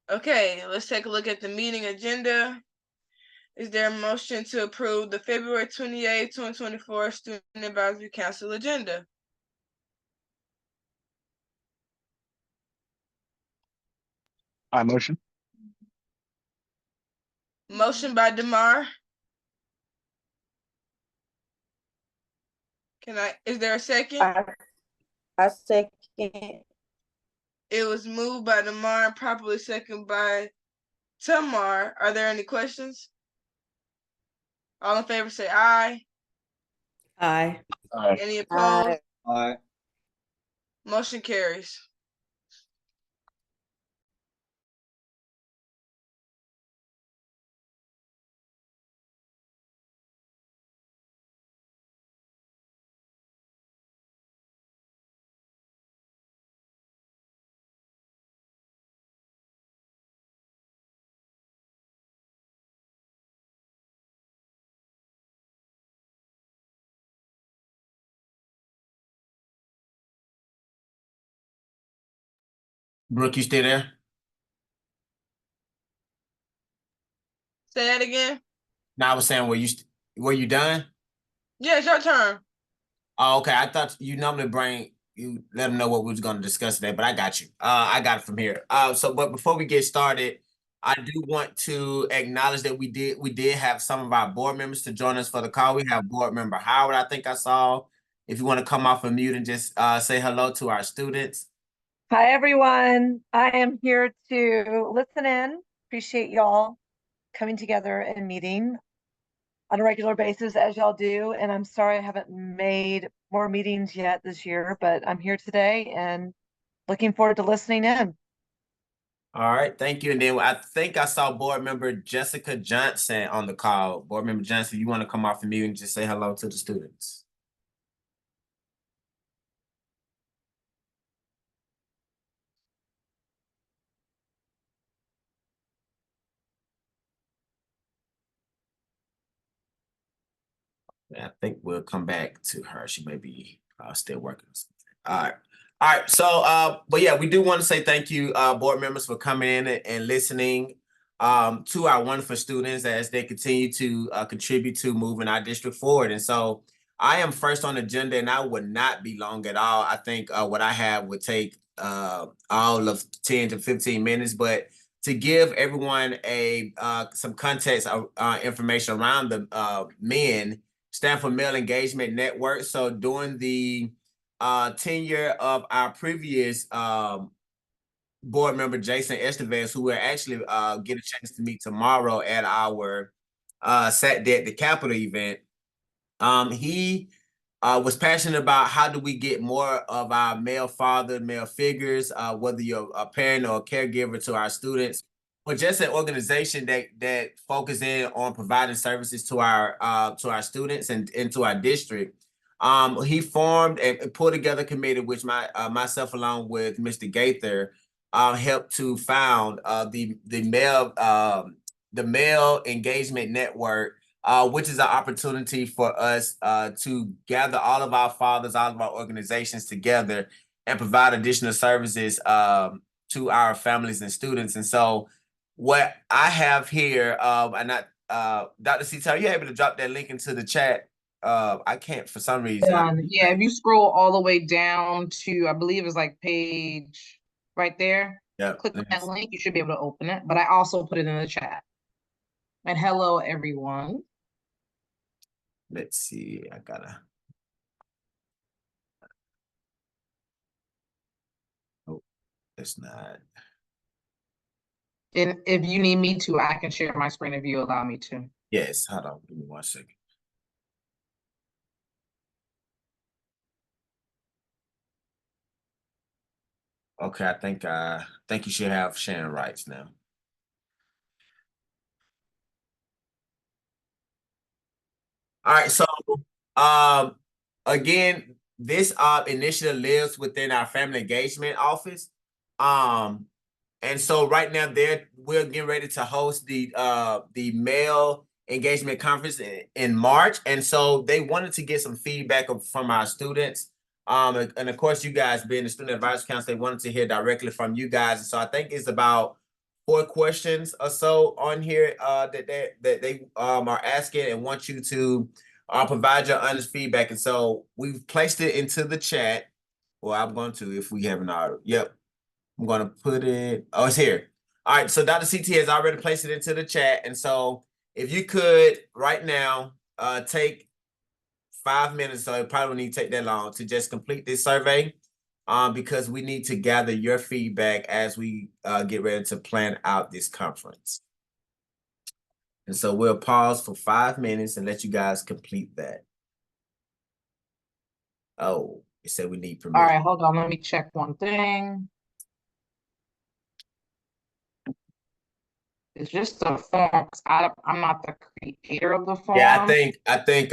Okay, let's take a look at the meeting agenda. Is there a motion to approve the February 28, 2024 Student Advisory Council agenda? I motion. Motion by DeMar. Is there a second? I second. It was moved by DeMar and properly seconded by Tamar. Are there any questions? All in favor say aye. Aye. Aye. Any opposed? Aye. Motion carries. Brooke, you still there? Say that again. No, I was saying, were you done? Yeah, it's your turn. Oh, okay. I thought you normally let them know what we was going to discuss today, but I got you. I got it from here. But before we get started, I do want to acknowledge that we did have some of our board members to join us for the call. We have board member Howard, I think I saw. If you want to come off of mute and just say hello to our students. Hi, everyone. I am here to listen in. Appreciate y'all coming together and meeting on a regular basis as y'all do. And I'm sorry I haven't made more meetings yet this year, but I'm here today and looking forward to listening in. All right, thank you. And then I think I saw board member Jessica Johnson on the call. Board member Johnson, you want to come off of mute and just say hello to the students? I think we'll come back to her. She may be still working. All right. All right. So, but yeah, we do want to say thank you, board members, for coming in and listening to our wonderful students as they continue to contribute to moving our district forward. And so I am first on the agenda, and I would not be long at all. I think what I have would take all of 10 to 15 minutes, but to give everyone some context information around the M.E.N, stand for Male Engagement Network. So during the tenure of our previous board member, Jason Estevez, who we'll actually get a chance to meet tomorrow at our Saturday at the Capitol event, he was passionate about how do we get more of our male figures, whether you're a parent or a caregiver to our students, or just an organization that focuses in on providing services to our students and to our district. He formed and put together a committee, which myself along with Mr. Gaither helped to found the Male Engagement Network, which is an opportunity for us to gather all of our fathers, all of our organizations together and provide additional services to our families and students. And so what I have here, Dr. Cito, are you able to drop that link into the chat? I can't for some reason. Yeah, if you scroll all the way down to, I believe it's like page right there. Yeah. Click on that link, you should be able to open it. But I also put it in the chat. And hello, everyone. Let's see. Oh, it's not. And if you need me to, I can share my screen if you allow me to. Yes, hold on. Give me 1 second. Okay, I think you should have sharing rights now. All right, so again, this initiative lives within our family engagement office. And so right now we're getting ready to host the Male Engagement Conference in March. And so they wanted to get some feedback from our students. And of course, you guys being the Student Advisory Council, they wanted to hear directly from you guys. And so I think it's about 4 questions or so on here that they are asking and want you to provide your honest feedback. And so we've placed it into the chat. Well, I'm going to, if we haven't already. Yep. I'm going to put it. Oh, it's here. All right. So Dr. CT has already placed it into the chat. And so if you could right now take 5 minutes, so it probably won't need to take that long, to just complete this survey, because we need to gather your feedback as we get ready to plan out this conference. And so we'll pause for 5 minutes and let you guys complete that. Oh, it said we need permission. All right, hold on, let me check one thing. It's just a form, 'cause I'm not the creator of the form. Yeah, I think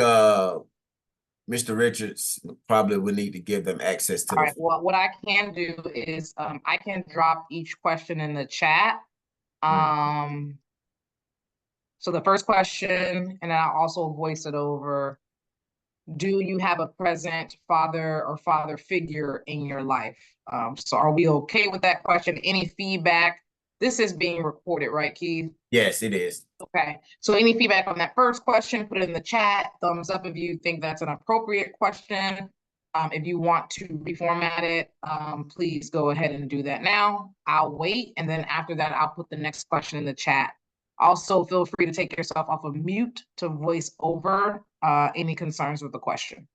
Mr. Richards probably would need to give them access to All right, well, what I can do is I can drop each question in the chat. So the first question, and then I'll also voice it over. Do you have a present father or father figure in your life? So are we okay with that question? Any feedback? This is being recorded, right, Keith? Yes, it is. Okay, so any feedback on that first question, put it in the chat. Thumbs up if you think that's an appropriate question. If you want to reformat it, please go ahead and do that now. I'll wait, and then after that, I'll put the next question in the chat. Also, feel free to take yourself off of mute to voice over any concerns with the question.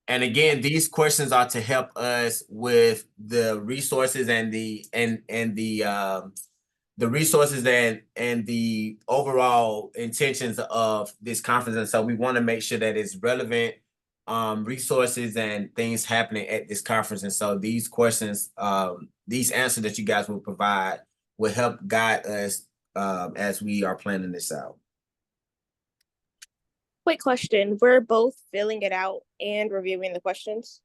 And again, these questions are to help us with the resources and the resources and the overall intentions of this conference. And so we want to make sure that it's relevant resources and things happening at this conference. And so these questions, these answers that you guys will provide will help guide us as we are planning this out. Quick question. We're both filling it out and reviewing the questions.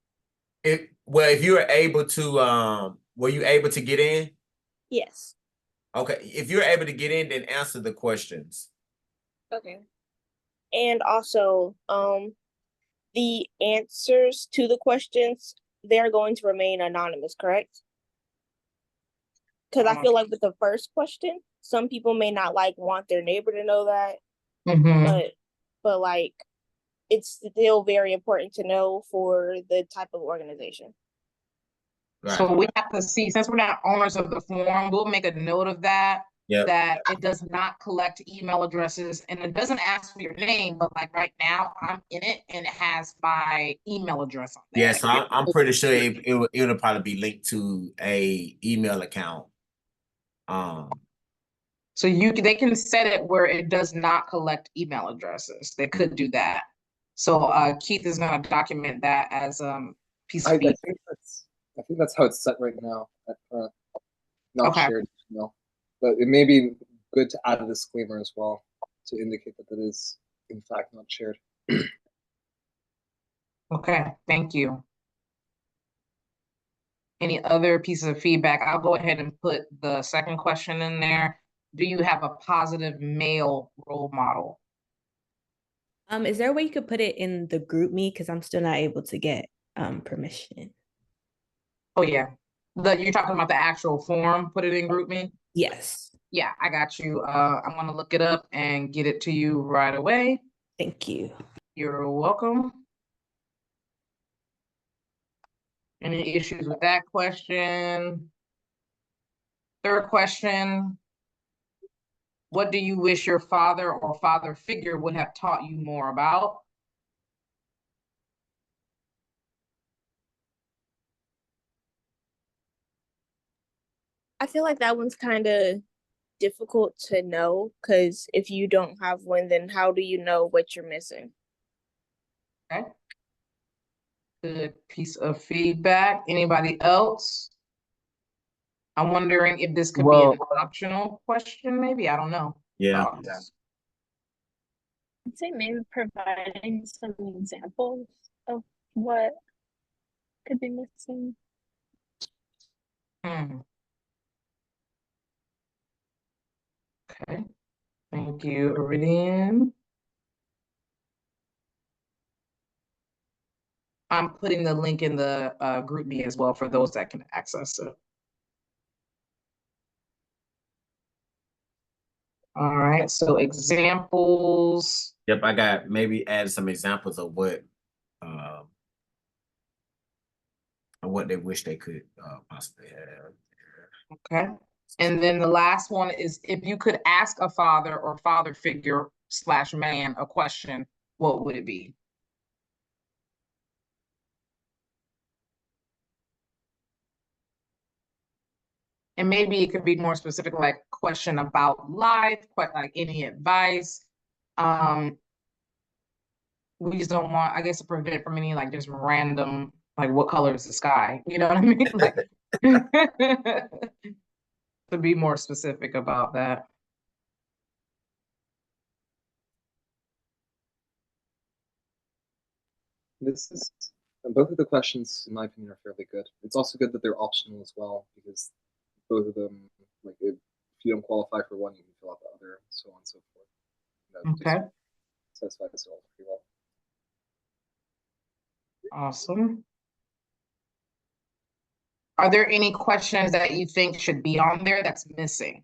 Well, if you were able to, were you able to get in? Yes. Okay. If you're able to get in, then answer the questions. Okay. And also, the answers to the questions, they're going to remain anonymous, correct? Because I feel like with the first question, some people may not want their neighbor to know that. But like, it's still very important to know for the type of organization. Right. So we have to see, since we're not owners of the form, we'll make a note of that. Yep. That it does not collect email addresses, and it doesn't ask for your name, but like right now I'm in it and it has my email address on there. Yeah, so I'm pretty sure it'll probably be linked to a email account. So they can set it where it does not collect email addresses. They could do that. So Keith is going to document that as piece of feedback. I think that's how it's set right now. Not Okay. shared email, but it may be good to add a disclaimer as well to indicate that it is in fact not shared. Okay, thank you. Any other pieces of feedback? I'll go ahead and put the second question in there. Do you have a positive male role model? Is there a way you could put it in the group me? Because I'm still not able to get permission. Oh yeah. You're talking about the actual form, put it in group me? Yes. Yeah, I got you. I'm gonna look it up and get it to you right away. Thank you. You're welcome. Any issues with that question? Third question. What do you wish your father or father figure would have taught you more about? I feel like that one's kind of difficult to know, because if you don't have one, then how do you know what you're missing? Okay. Good piece of feedback. Anybody else? I'm wondering if this could be an optional question, maybe. I don't know. Yeah. I'd say maybe providing some examples of what could be missing. Okay. Thank you, Iridian. I'm putting the link in the group me as well for those that can access it. All right, so examples. Yep, I got maybe add some examples of what they wish they could possibly have. Okay. And then the last one is if you could ask a father or father figure / man a question, what would it be? And maybe it could be more specific, like question about life, like any advice. We just don't want, I guess, to prevent from any like just random, like what color is the sky? You know what I mean? Like to be more specific about that. This is both of the questions, in my opinion, are fairly good. It's also good that they're optional as well, because both of them, like if you don't qualify for one, you can fill out the other, and so on and so forth. That Okay. just satisfies it all pretty well. Awesome. Are there any questions that you think should be on there that's missing?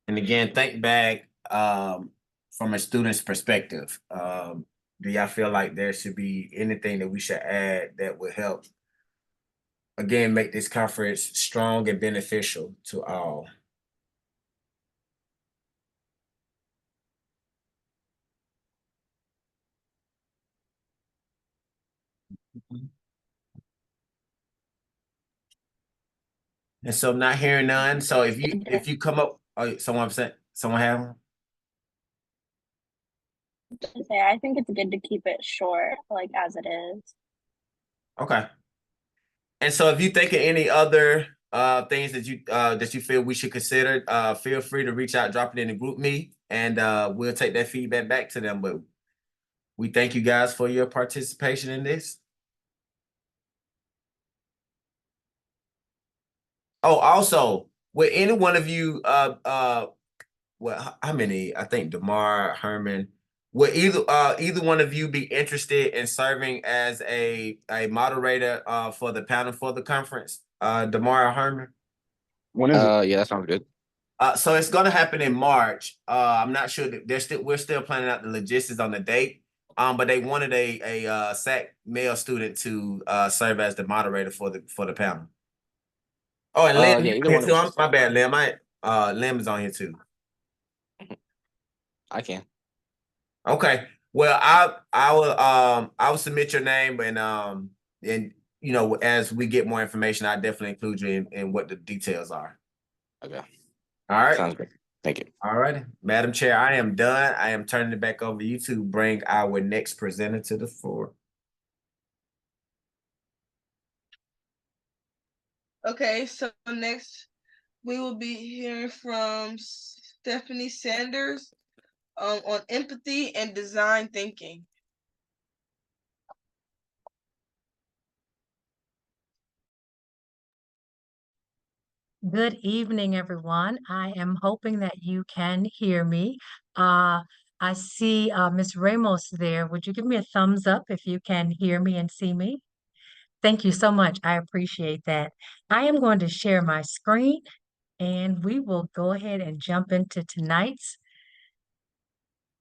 And again, think back from a student's perspective. Do y'all feel like there should be anything that we should add that would help, again, make this conference strong and beneficial to all? And so not hearing none. So if you come up, someone have one? Say, I think it's good to keep it short, like as it is. Okay. And so if you think of any other things that you feel we should consider, feel free to reach out, drop it in the group me, and we'll take that feedback back to them. But we thank you guys for your participation in this. Oh, also, would any one of you well, how many? I think DeMar, Herman. Would either one of you be interested in serving as a moderator for the panel for the conference? DeMar or Herman? When is it? Yeah, that sounds good. So it's gonna happen in March. I'm not sure that we're still planning out the logistics on the date. But they wanted a SAC male student to serve as the moderator for the panel. Oh, and Lim, Yeah, you either here one of too. us. My bad, Lim. Lim is on here too. I can. Okay. Well, I will submit your name and you know, as we get more information, I'll definitely include you in what the details are. Okay. All right. Sounds good. Thank you. All right. Madam Chair, I am done. I am turning it back over to you to bring our next presenter to the floor. Okay, so next we will be hearing from Stephanie Sanders on empathy and design thinking. Good evening, everyone. I am hoping that you can hear me. I see Ms. Ramos there. Would you give me a thumbs up if you can hear me and see me? Thank you so much. I appreciate that. I am going to share my screen and we will go ahead and jump into tonight's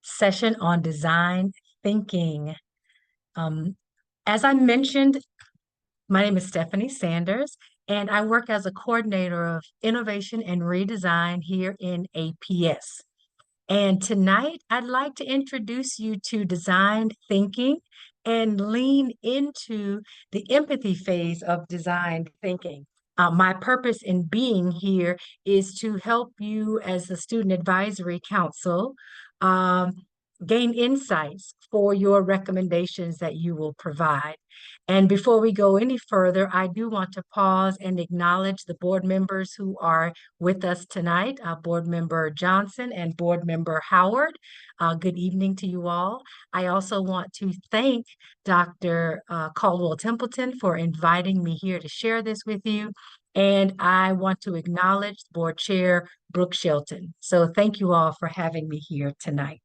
session on design thinking. As I mentioned, my name is Stephanie Sanders, and I work as a coordinator of innovation and redesign here in APS. And tonight, I'd like to introduce you to design thinking and lean into the empathy phase of design thinking. My purpose in being here is to help you as the Student Advisory Council gain insights for your recommendations that you will provide. And before we go any further, I do want to pause and acknowledge the board members who are with us tonight, Board Member Johnson and Board Member Howard. Good evening to you all. I also want to thank Dr. Caldwell Templeton for inviting me here to share this with you. And I want to acknowledge Board Chair Brooke Shelton. So thank you all for having me here tonight.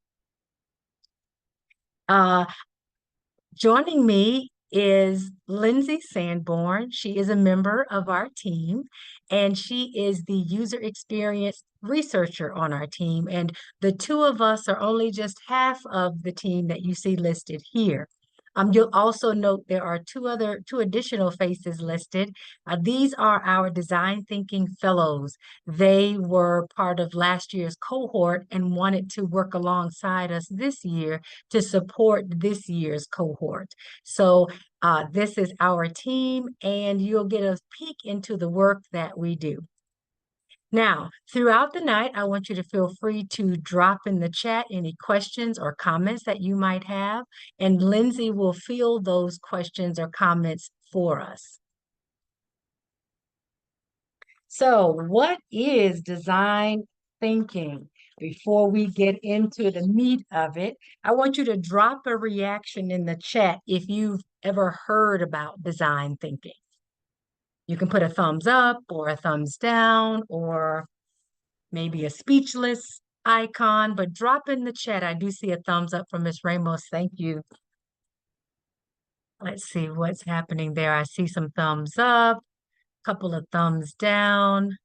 Joining me is Lindsay Sanborn. She is a member of our team, and she is the user experience researcher on our team. And the two of us are only just half of the team that you see listed here. You'll also note there are two additional faces listed. These are our design thinking fellows. They were part of last year's cohort and wanted to work alongside us this year to support this year's cohort. So this is our team, and you'll get a peek into the work that we do. Now, throughout the night, I want you to feel free to drop in the chat any questions or comments that you might have, and Lindsay will field those questions or comments for us. So, what is design thinking? Before we get into the meat of it, I want you to drop a reaction in the chat if you've ever heard about design thinking. You can put a thumbs up or a thumbs down or maybe a speechless icon, but drop in the chat. I do see a thumbs up from Ms. Ramos. Thank you. Let's see what's happening there. I see some thumbs up, a couple of thumbs down.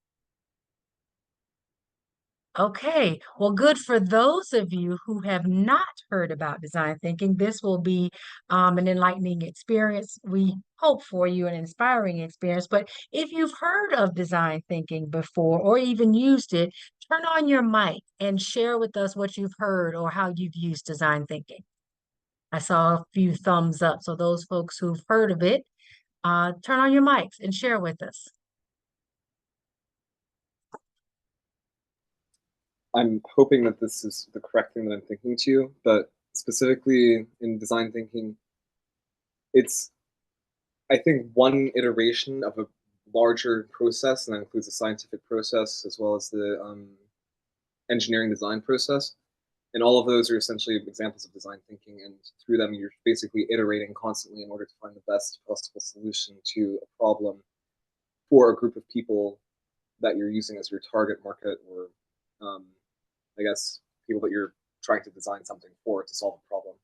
Okay, well, good for those of you who have not heard about design thinking. This will be an enlightening experience. We hope for you an inspiring experience. But if you've heard of design thinking before or even used it, turn on your mic and share with us what you've heard or how you've used design thinking. I saw a few thumbs up. So those folks who've heard of it, turn on your mics and share with us. I'm hoping that this is the correct thing that I'm thinking to you, but specifically in design thinking, it's, I think, one iteration of a larger process, and that includes the scientific process as well as the engineering design process. And all of those are essentially examples of design thinking, and through them you're basically iterating constantly in order to find the best possible solution to a problem for a group of people that you're using as your target market, or I guess people that you're trying to design something for to solve a problem.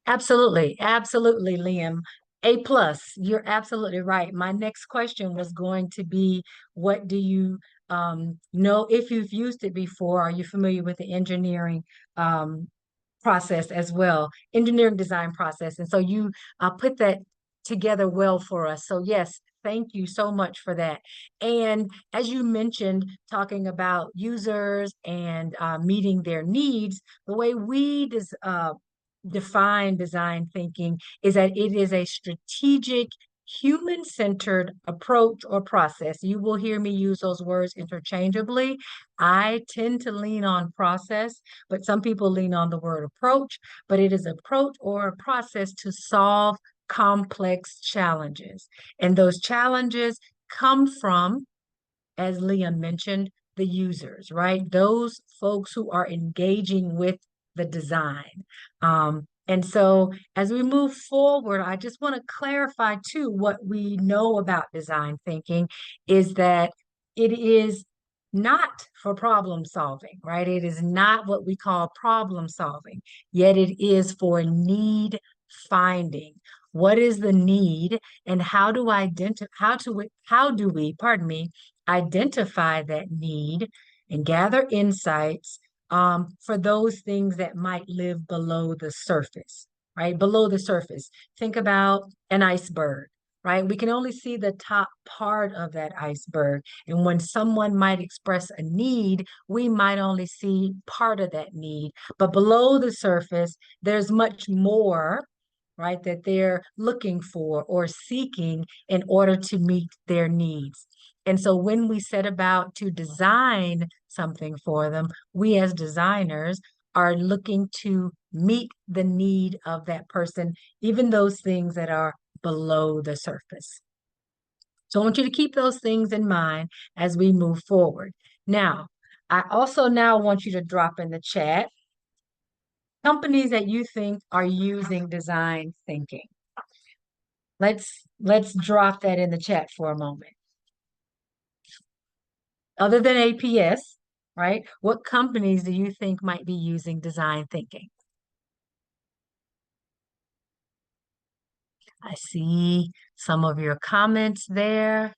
Absolutely, absolutely, Liam. A plus, you're absolutely right. My next question was going to be, what do you know if you've used it before? Are you familiar with the engineering process as well, engineering design process? And so you put that together well for us. So yes, thank you so much for that. And as you mentioned, talking about users and meeting their needs, the way we define design thinking is that it is a strategic, human-centered approach or process. You will hear me use those words interchangeably. I tend to lean on process, but some people lean on the word approach, but it is approach or a process to solve complex challenges. And those challenges come from, as Liam mentioned, the users, right? Those folks who are engaging with the design. And so as we move forward, I just want to clarify too, what we know about design thinking is that it is not for problem solving, right? It is not what we call problem solving, yet it is for need finding. What is the need, and how do we, pardon me, identify that need and gather insights for those things that might live below the surface, right? Below the surface. Think about an iceberg, right? We can only see the top part of that iceberg. And when someone might express a need, we might only see part of that need. But below the surface, there's much more, right, that they're looking for or seeking in order to meet their needs. And so when we set about to design something for them, we as designers are looking to meet the need of that person, even those things that are below the surface. So I want you to keep those things in mind as we move forward. Now, I also now want you to drop in the chat companies that you think are using design thinking. Let's drop that in the chat for a moment. Other than APS, right? What companies do you think might be using design thinking? I see some of your comments there.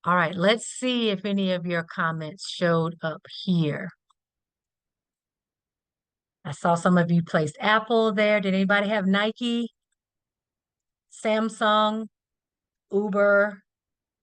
All right, let's see if any of your comments showed up here. I saw some of you placed Apple there. Did anybody have Nike, Samsung, Uber,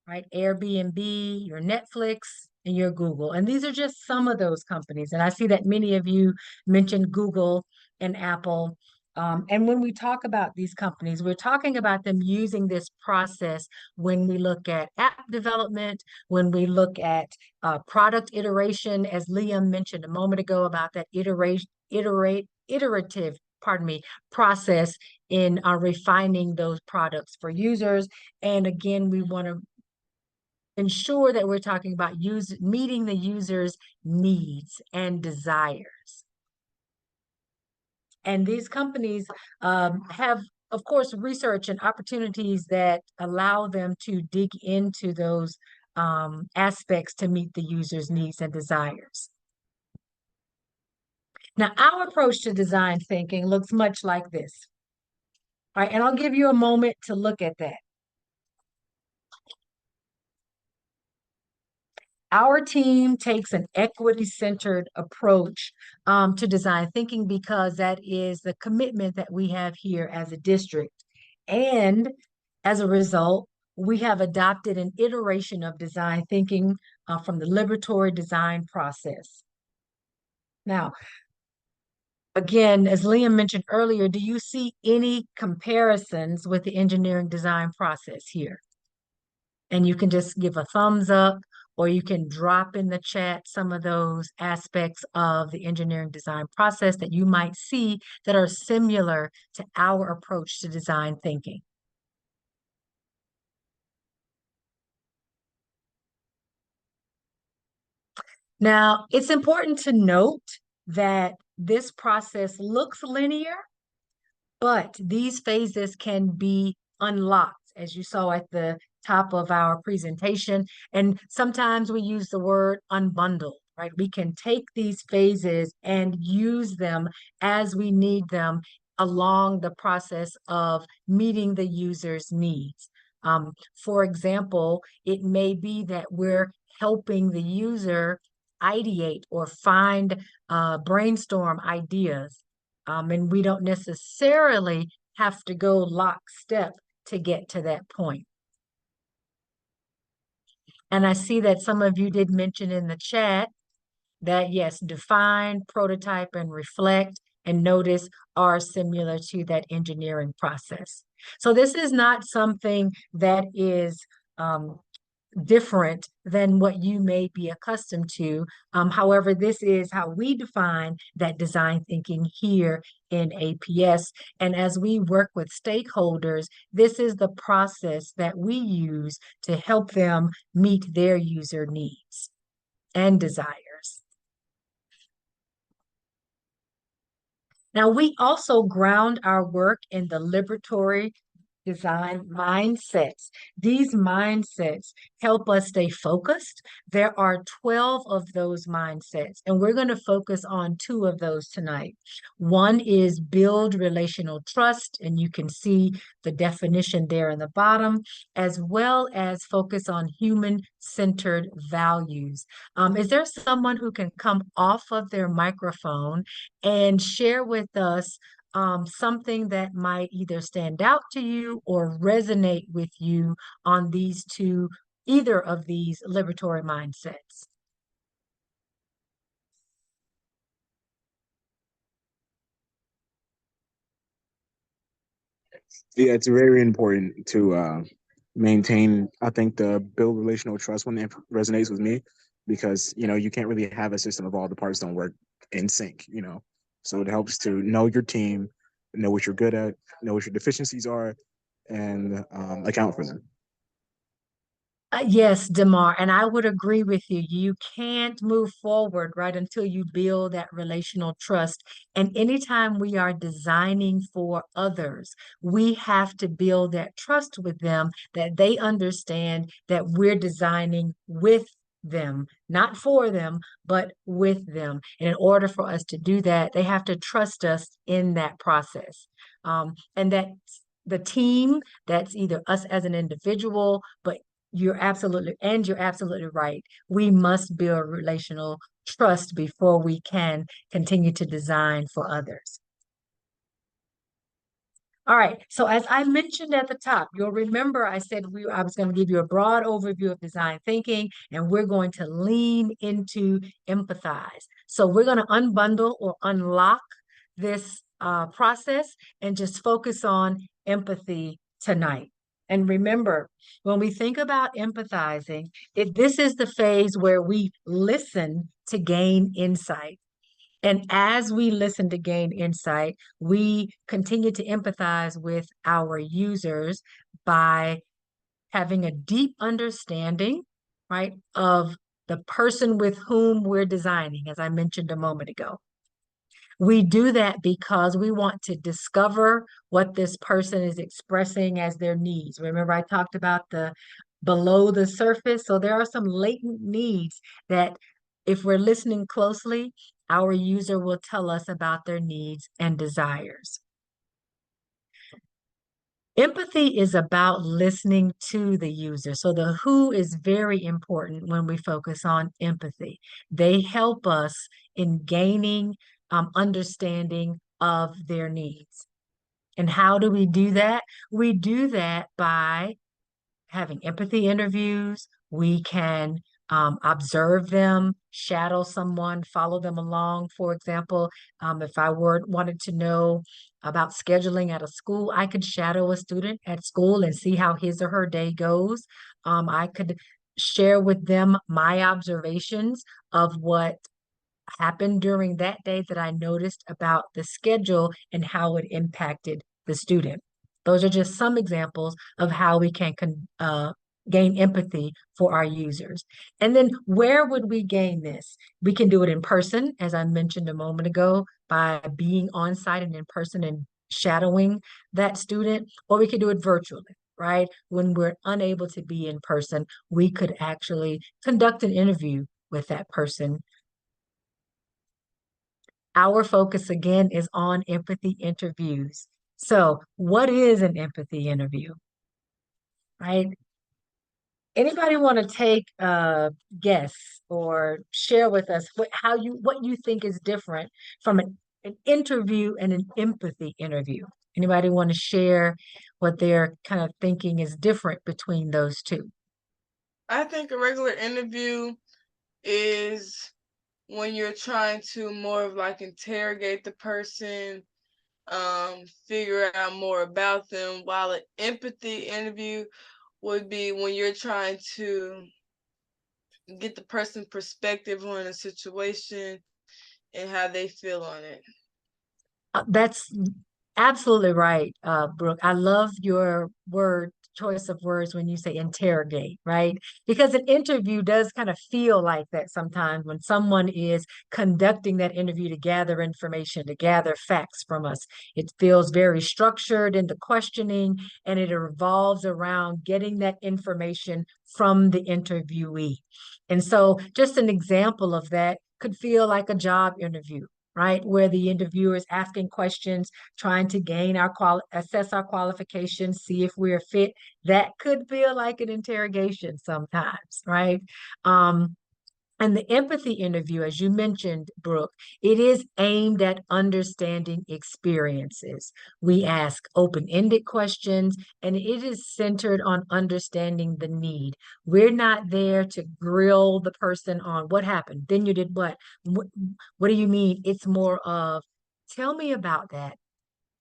right? Airbnb, your Netflix, and your Google. And these are just some of those companies. And I see that many of you mentioned Google and Apple. And when we talk about these companies, we're talking about them using this process when we look at app development, when we look at product iteration, as Liam mentioned a moment ago about that iterative, pardon me, process in refining those products for users. And again, we want to ensure that we're talking about meeting the user's needs and desires. And these companies have, of course, research and opportunities that allow them to dig into those aspects to meet the user's needs and desires. Now, our approach to design thinking looks much like this. All right, and I'll give you a moment to look at that. Our team takes an equity-centered approach to design thinking because that is the commitment that we have here as a district. And as a result, we have adopted an iteration of design thinking from the liberatory design process. Now, again, as Liam mentioned earlier, do you see any comparisons with the engineering design process here? And you can just give a thumbs up, or you can drop in the chat some of those aspects of the engineering design process that you might see that are similar to our approach to design thinking. Now, it's important to note that this process looks linear, but these phases can be unlocked, as you saw at the top of our presentation. And sometimes we use the word unbundled, right? We can take these phases and use them as we need them along the process of meeting the user's needs. For example, it may be that we're helping the user ideate or brainstorm ideas. And we don't necessarily have to go lockstep to get to that point. And I see that some of you did mention in the chat that, yes, define, prototype, and reflect and notice are similar to that engineering process. So this is not something that is different than what you may be accustomed to. However, this is how we define that design thinking here in APS. And as we work with stakeholders, this is the process that we use to help them meet their user needs and desires. Now, we also ground our work in the liberatory design mindsets. These mindsets help us stay focused. There are 12 of those mindsets, and we're going to focus on 2 of those tonight. One is build relational trust, and you can see the definition there in the bottom, as well as focus on human-centered values. Is there someone who can come off of their microphone and share with us something that might either stand out to you or resonate with you on either of these liberatory mindsets? Yeah, it's very important to maintain, I think, the build relational trust one resonates with me because, you can't really have a system of all the parts don't work in sync, So it helps to know your team, know what you're good at, know what your deficiencies are, and account for them. Yes, Demar, and I would agree with you. You can't move forward, right, until you build that relational trust. And anytime we are designing for others, we have to build that trust with them, that they understand that we're designing with them, not for them, but with them. And in order for us to do that, they have to trust us in that process. And that the team, that's either us as an individual, but you're absolutely right. We must build relational trust before we can continue to design for others. All right, so as I mentioned at the top, you'll remember I said I was going to give you a broad overview of design thinking, and we're going to lean into empathize. So we're going to unbundle or unlock this process and just focus on empathy tonight. And remember, when we think about empathizing, this is the phase where we listen to gain insight. And as we listen to gain insight, we continue to empathize with our users by having a deep understanding, right, of the person with whom we're designing, as I mentioned a moment ago. We do that because we want to discover what this person is expressing as their needs. Remember, I talked about the below the surface. So there are some latent needs that if we're listening closely, our user will tell us about their needs and desires. Empathy is about listening to the user. So the who is very important when we focus on empathy. They help us in gaining understanding of their needs. And how do we do that? We do that by having empathy interviews. We can observe them, shadow someone, follow them along. For example, if I wanted to know about scheduling at a school, I could shadow a student at school and see how his or her day goes. I could share with them my observations of what happened during that day that I noticed about the schedule and how it impacted the student. Those are just some examples of how we can gain empathy for our users. And then where would we gain this? We can do it in person, as I mentioned a moment ago, by being on site and in person and shadowing that student, or we could do it virtually, right? When we're unable to be in person, we could actually conduct an interview with that person. Our focus again is on empathy interviews. So what is an empathy interview, right? Anybody want to take a guess or share with us what you think is different from an interview and an empathy interview? Anybody want to share what they're kind of thinking is different between those two? I think a regular interview is when you're trying to more of like interrogate the person, figure out more about them, while an empathy interview would be when you're trying to get the person's perspective on a situation and how they feel on it. That's absolutely right, Brooke. I love your choice of words when you say interrogate, right? Because an interview does kind of feel like that sometimes when someone is conducting that interview to gather information, to gather facts from us. It feels very structured in the questioning, and it revolves around getting that information from the interviewee. And so just an example of that could feel like a job interview, right? Where the interviewer is asking questions, trying to gain assess our qualifications, see if we're fit. That could feel like an interrogation sometimes, right? And the empathy interview, as you mentioned, Brooke, it is aimed at understanding experiences. We ask open-ended questions, and it is centered on understanding the need. We're not there to grill the person on what happened. Then you did what? What do you mean? It's more of, tell me about that.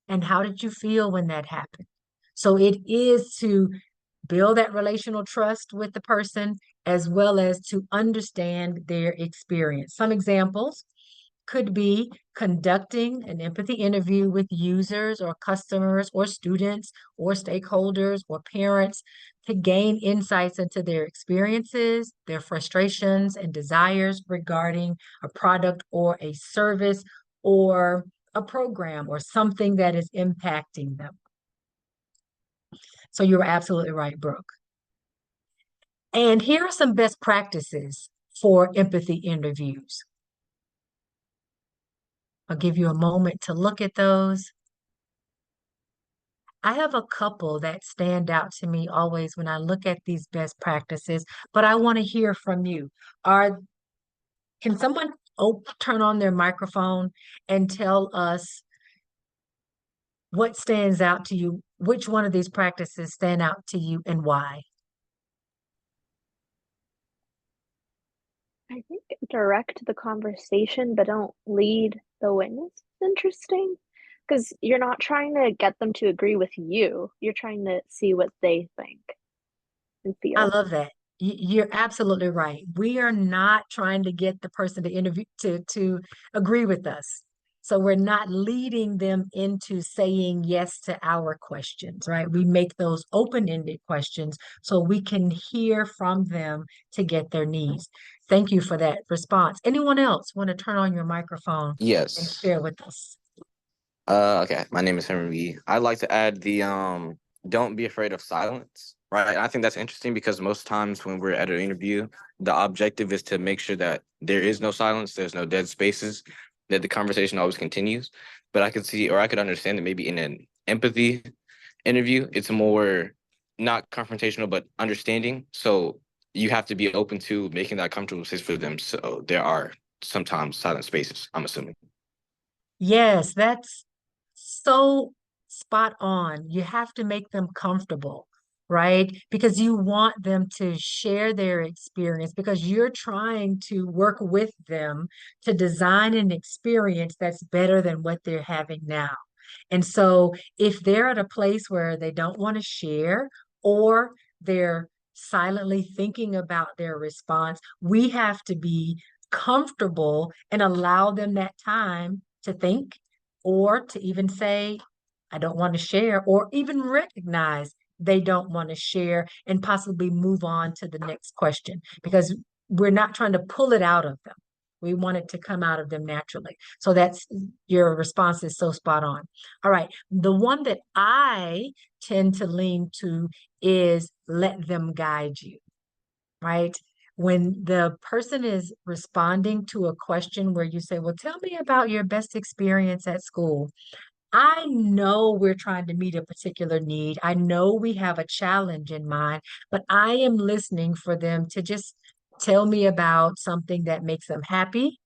And how did you feel when that happened? So it is to build that relational trust with the person as well as to understand their experience. Some examples could be conducting an empathy interview with users or customers or students or stakeholders or parents to gain insights into their experiences, their frustrations and desires regarding a product or a service or a program or something that is impacting them. So you're absolutely right, Brooke. And here are some best practices for empathy interviews? I'll give you a moment to look at those. I have a couple that stand out to me always when I look at these best practices, but I want to hear from you. Can someone turn on their microphone and tell us what stands out to you? Which one of these practices stand out to you and why? I think direct the conversation, but don't lead the witness is interesting because you're not trying to get them to agree with you. You're trying to see what they think and I feel. love that. You're absolutely right. We are not trying to get the person to interview to agree with us. So we're not leading them into saying yes to our questions, right? We make those open-ended questions so we can hear from them to get their needs. Thank you for that response. Anyone else want to turn on your microphone and Yes. share with us? Okay. My name is Henry. I'd like to add the don't be afraid of silence. Right. I think that's interesting because most times when we're at an interview, the objective is to make sure that there is no silence, there's no dead spaces, that the conversation always continues. But I could see, or I could understand that maybe in an empathy interview, it's more not confrontational, but understanding. So you have to be open to making that comfortable space for them. So there are sometimes silent spaces, I'm assuming. Yes, that's so spot on. You have to make them comfortable, right? Because you want them to share their experience because you're trying to work with them to design an experience that's better than what they're having now. And so if they're at a place where they don't want to share or they're silently thinking about their response, we have to be comfortable and allow them that time to think or to even say, I don't want to share, or even recognize they don't want to share and possibly move on to the next question because we're not trying to pull it out of them. We want it to come out of them naturally. So that's your response is so spot on. All right. The one that I tend to lean to is let them guide you, right? When the person is responding to a question where you say, well, tell me about your best experience at school. I know we're trying to meet a particular need. I know we have a challenge in mind, but I am listening for them to just tell me about something that makes them happy.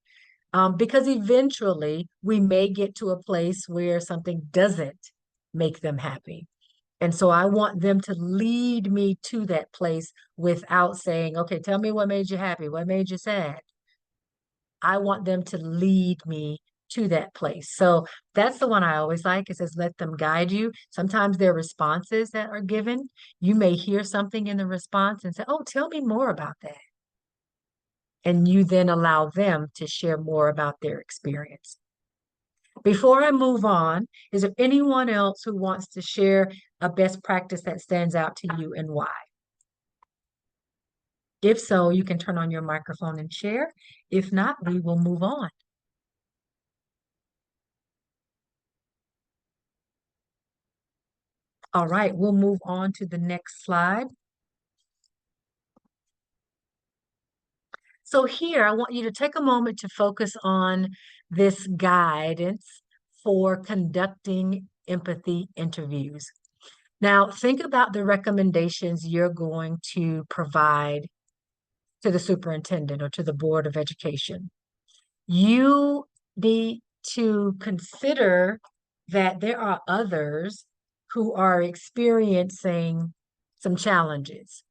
Because eventually we may get to a place where something doesn't make them happy. And so I want them to lead me to that place without saying, okay, tell me what made you happy, what made you sad. I want them to lead me to that place. So that's the one I always like. It says, let them guide you. Sometimes there are responses that are given. You may hear something in the response and say, oh, tell me more about that. And you then allow them to share more about their experience. Before I move on, is there anyone else who wants to share a best practice that stands out to you and why? If so, you can turn on your microphone and share. If not, we will move on. All right, we'll move on to the next slide. So here, I want you to take a moment to focus on this guidance for conducting empathy interviews. Now, think about the recommendations you're going to provide to the superintendent or to the Board of Education. You need to consider that there are others who are experiencing some challenges.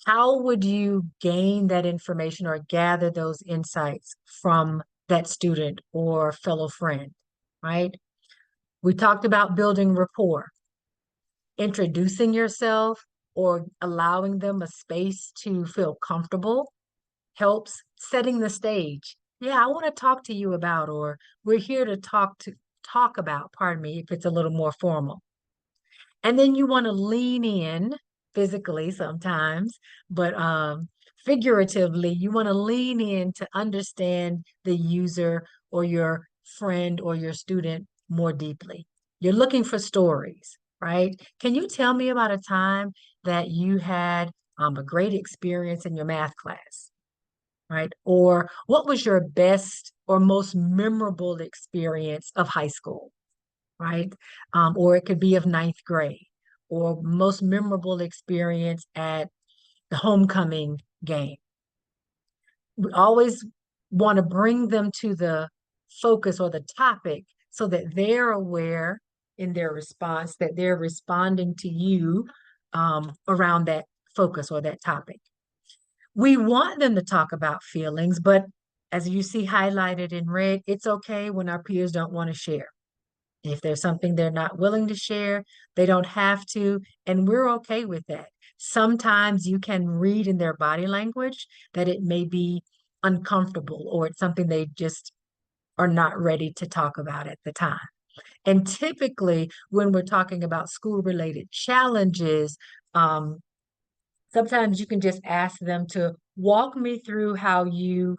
How would you gain that information or gather those insights from that student or fellow friend, right? We talked about building rapport, introducing yourself or allowing them a space to feel comfortable helps setting the stage. Yeah, I want to talk to you about, or we're here to talk about, pardon me, if it's a little more formal. And then you want to lean in physically sometimes, but figuratively, you want to lean in to understand the user or your friend or your student more deeply. You're looking for stories, right? Can you tell me about a time that you had a great experience in your math class? right? Or what was your best or most memorable experience of high school, right? Or it could be of ninth grade, or most memorable experience at the homecoming game. We always want to bring them to the focus or the topic so that they're aware in their response that they're responding to you around that focus or that topic. We want them to talk about feelings, but as you see highlighted in red, it's okay when our peers don't want to share. If there's something they're not willing to share, they don't have to, and we're okay with that. Sometimes you can read in their body language that it may be uncomfortable or it's something they just are not ready to talk about at the time. And typically, when we're talking about school-related challenges, sometimes you can just ask them to walk me through how you,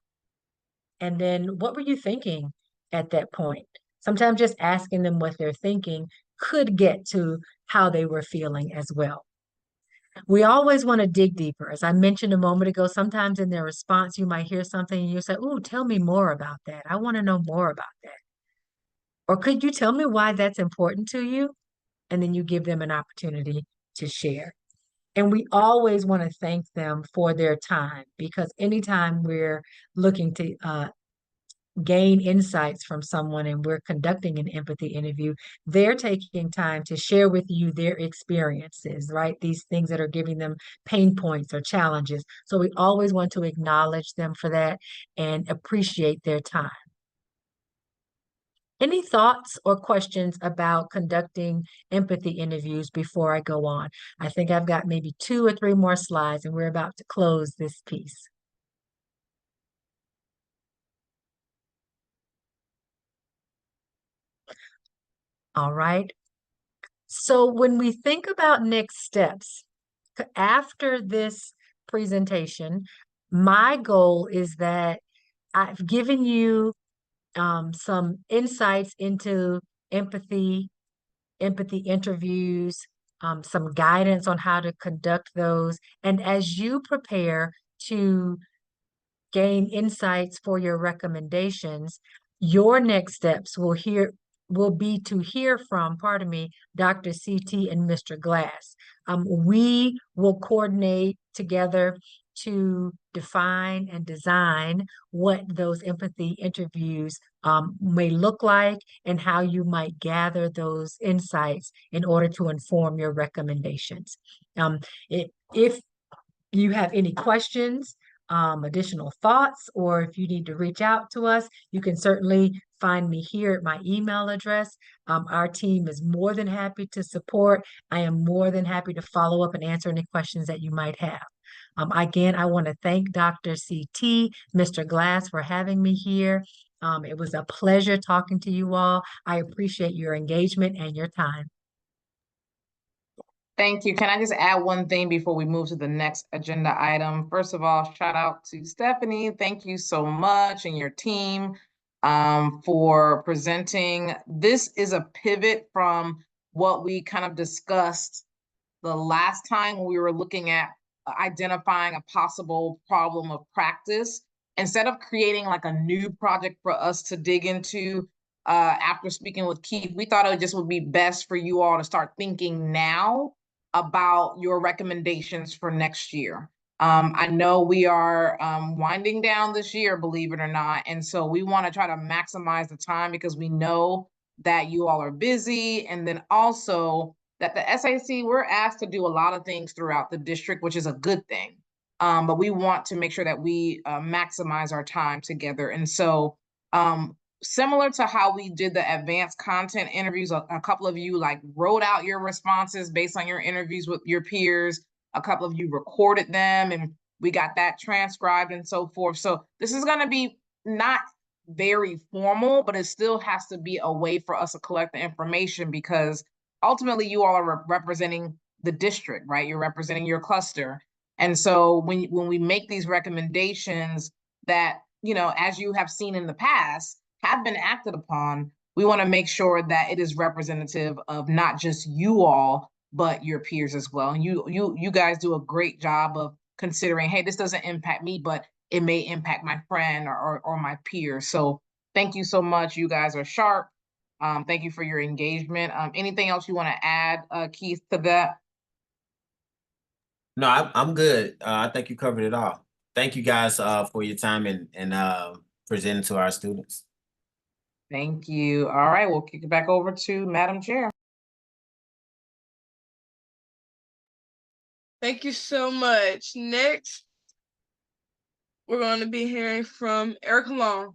and then what were you thinking at that point? Sometimes just asking them what they're thinking could get to how they were feeling as well. We always want to dig deeper. As I mentioned a moment ago, sometimes in their response, you might hear something and you say, "Oh, tell me more about that. I want to know more about that." Or could you tell me why that's important to you? And then you give them an opportunity to share. And we always want to thank them for their time, because anytime we're looking to gain insights from someone and we're conducting an empathy interview, they're taking time to share with you their experiences, right? These things that are giving them pain points or challenges. So we always want to acknowledge them for that and appreciate their time. Any thoughts or questions about conducting empathy interviews before I go on? I think I've got maybe 2 or 3 more slides and we're about to close this piece. All right. So when we think about next steps, after this presentation, my goal is that I've given you some insights into empathy interviews, some guidance on how to conduct those. And as you prepare to gain insights for your recommendations, your next steps will be to hear from, pardon me, Dr. CT and Mr. Glass. We will coordinate together to define and design what those empathy interviews may look like and how you might gather those insights in order to inform your recommendations. If you have any questions, additional thoughts, or if you need to reach out to us, you can certainly find me here at my email address. Our team is more than happy to support. I am more than happy to follow up and answer any questions that you might have. Again, I want to thank Dr. CT, Mr. Glass, for having me here. It was a pleasure talking to you all. I appreciate your engagement and your time. Thank you. Can I just add one thing before we move to the next agenda item? First of all, shout out to Stephanie. Thank you so much and your team for presenting. This is a pivot from what we kind of discussed the last time we were looking at identifying a possible problem of practice. Instead of creating like a new project for us to dig into after speaking with Keith, we thought it just would be best for you all to start thinking now about your recommendations for next year. I know we are winding down this year, believe it or not. And so we want to try to maximize the time because we know that you all are busy. And then also that the SAC, we're asked to do a lot of things throughout the district, which is a good thing. But we want to make sure that we maximize our time together. And so similar to how we did the advanced content interviews, a couple of you like wrote out your responses based on your interviews with your peers. A couple of you recorded them and we got that transcribed and so forth. So this is going to be not very formal, but it still has to be a way for us to collect the information because ultimately you all are representing the district, right? You're representing your cluster. And so when we make these recommendations that, you know, as you have seen in the past, have been acted upon, we want to make sure that it is representative of not just you all, but your peers as well. And you guys do a great job of considering, hey, this doesn't impact me, but it may impact my friend or my peer. So thank you so much. You guys are sharp. Thank you for your engagement. Anything else you want to add, Keith, to that? No, I'm good. I think you covered it all. Thank you guys for your time and presenting to our students. Thank you. All right, we'll kick it back over to Madam Chair. Thank you so much. Next, we're going to be hearing from Erica Long.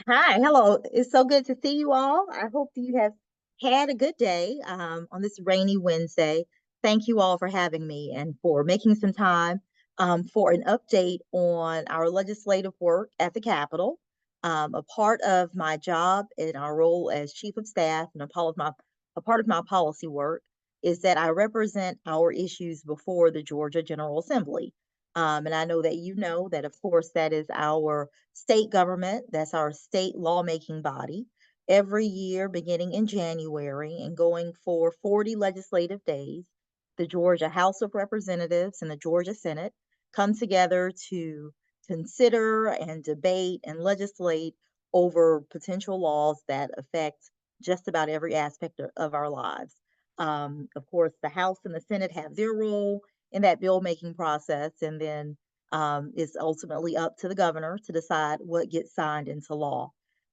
Hi, hello. It's so good to see you all. I hope you have had a good day on this rainy Wednesday. Thank you all for having me and for making some time for an update on our legislative work at the Capitol. A part of my job in our role as Chief of Staff and a part of my policy work is that I represent our issues before the Georgia General Assembly. And I know that you know that, of course, that is our state government, that's our state lawmaking body. Every year, beginning in January and going for 40 legislative days, the Georgia House of Representatives and the Georgia Senate come together to consider and debate and legislate over potential laws that affect just about every aspect of our lives. Of course, the House and the Senate have their role in that bill making process, and then it's ultimately up to the governor to decide what gets signed into law.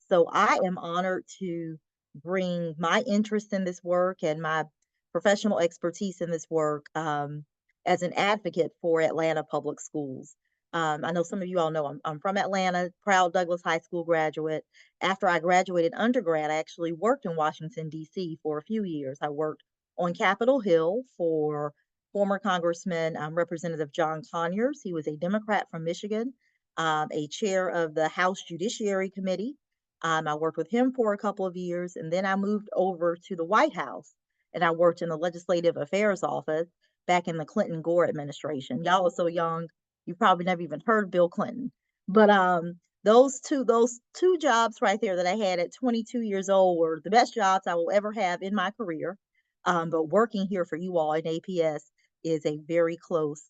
So I am honored to bring my interest in this work and my professional expertise in this work as an advocate for Atlanta public schools. I know some of you all know I'm from Atlanta, proud Douglas High School graduate. After I graduated undergrad, I actually worked in Washington, D.C. for a few years. I worked on Capitol Hill for former Congressman Representative John Conyers. He was a Democrat from Michigan, a chair of the House Judiciary Committee. I worked with him for a couple of years, and then I moved over to the White House, and I worked in the Legislative Affairs Office back in the Clinton Gore administration. Y'all are so young, you probably never even heard of Bill Clinton. But those two jobs right there that I had at 22 years old were the best jobs I will ever have in my career. But working here for you all in APS is a very close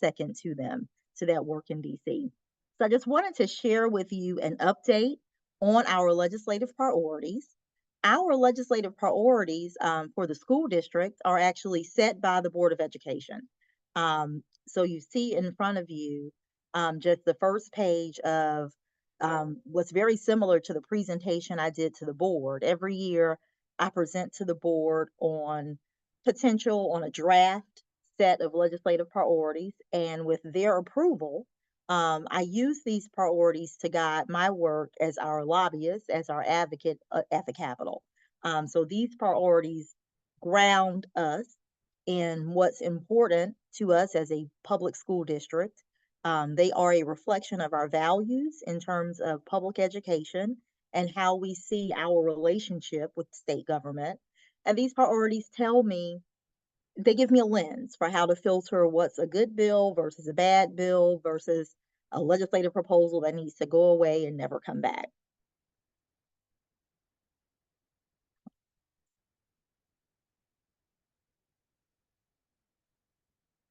second to them, to that work in DC. So I just wanted to share with you an update on our legislative priorities. Our legislative priorities for the school district are actually set by the Board of Education. So you see in front of you just the first page of what's very similar to the presentation I did to the board. Every year I present to the board on a draft set of legislative priorities, and with their approval, I use these priorities to guide my work as our lobbyist, as our advocate at the Capitol. So these priorities ground us in what's important to us as a public school district. They are a reflection of our values in terms of public education and how we see our relationship with state government. And these priorities they give me a lens for how to filter what's a good bill versus a bad bill versus a legislative proposal that needs to go away and never come back.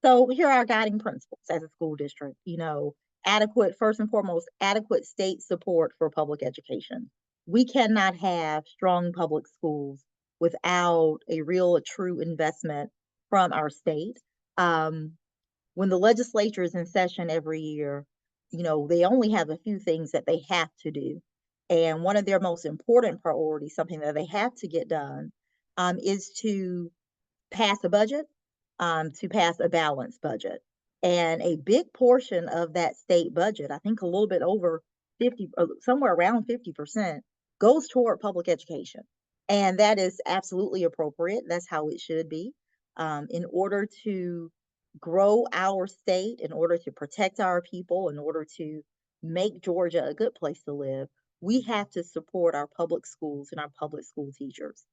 So here are our guiding principles as a school district. First and foremost, adequate state support for public education. We cannot have strong public schools without a true investment from our state. When the legislature is in session every year, they only have a few things that they have to do. And one of their most important priorities, something that they have to get done, is to pass a budget, to pass a balanced budget. And a big portion of that state budget, I think a little bit over 50, somewhere around 50%, goes toward public education. And that is absolutely appropriate. That's how it should be. In order to grow our state, in order to protect our people, in order to make Georgia a good place to live, we have to support our public schools and our public school teachers.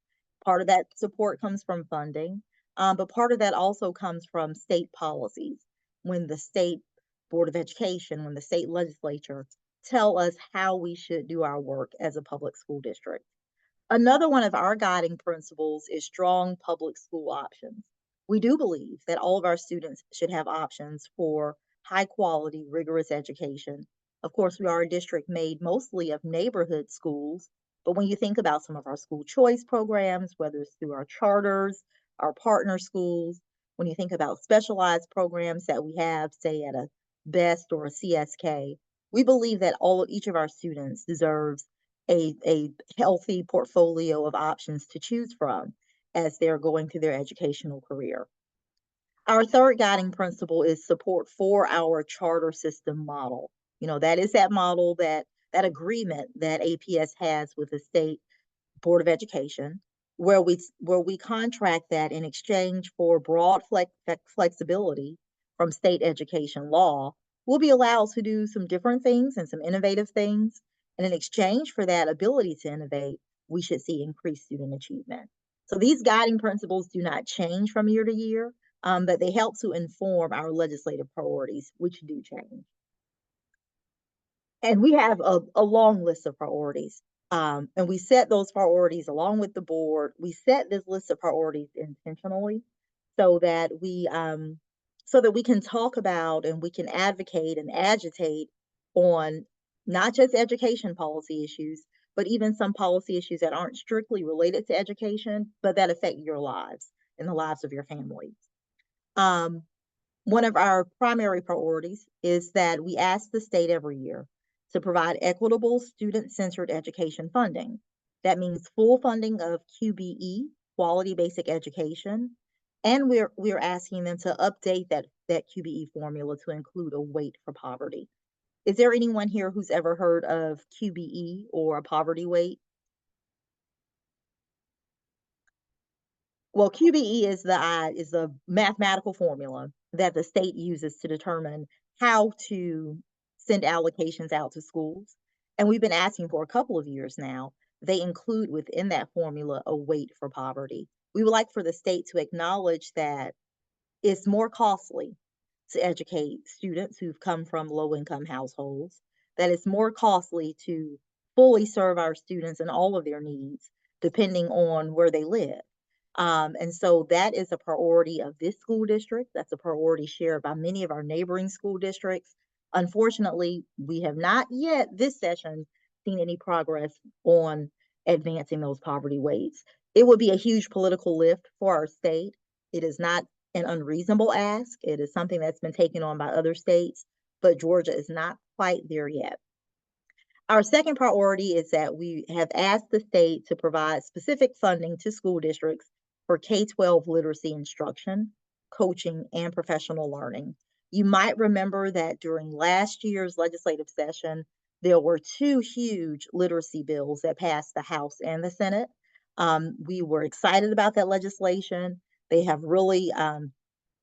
Part of that support comes from funding, but part of that also comes from state policies. When the state Board of Education, when the state legislature tell us how we should do our work as a public school district. Another one of our guiding principles is strong public school options. We do believe that all of our students should have options for high quality, rigorous education. Of course, we are a district made mostly of neighborhood schools, but when you think about some of our school choice programs, whether it's through our charters, our partner schools, when you think about specialized programs that we have, say at a BEST or a CSK, we believe that each of our students deserves a healthy portfolio of options to choose from as they're going through their educational career. Our third guiding principle is support for our charter system model. That is that model, that agreement that APS has with the state Board of Education, where we contract that in exchange for broad flexibility from state education law. We'll be allowed to do some different things and some innovative things. And in exchange for that ability to innovate, we should see increased student achievement. So these guiding principles do not change from year to year, but they help to inform our legislative priorities, which do change. And we have a long list of priorities. And we set those priorities along with the board. We set this list of priorities intentionally so that we can talk about and we can advocate and agitate on not just education policy issues, but even some policy issues that aren't strictly related to education, but that affect your lives and the lives of your families. One of our primary priorities is that we ask the state every year to provide equitable student-centered education funding. That means full funding of QBE, quality basic education, and we're asking them to update that QBE formula to include a weight for poverty. Is there anyone here who's ever heard of QBE or a poverty weight? Well, QBE is the mathematical formula that the state uses to determine how to send allocations out to schools. And we've been asking for a couple of years now. They include within that formula a weight for poverty. We would like for the state to acknowledge that it's more costly to educate students who've come from low-income households, that it's more costly to fully serve our students and all of their needs, depending on where they live. And so that is a priority of this school district. That's a priority shared by many of our neighboring school districts. Unfortunately, we have not yet this session seen any progress on advancing those poverty weights. It would be a huge political lift for our state. It is not an unreasonable ask. It is something that's been taken on by other states, but Georgia is not quite there yet. Our second priority is that we have asked the state to provide specific funding to school districts for K-12 literacy instruction, coaching, and professional learning. You might remember that during last year's legislative session, there were two huge literacy bills that passed the House and the Senate. We were excited about that legislation. They have really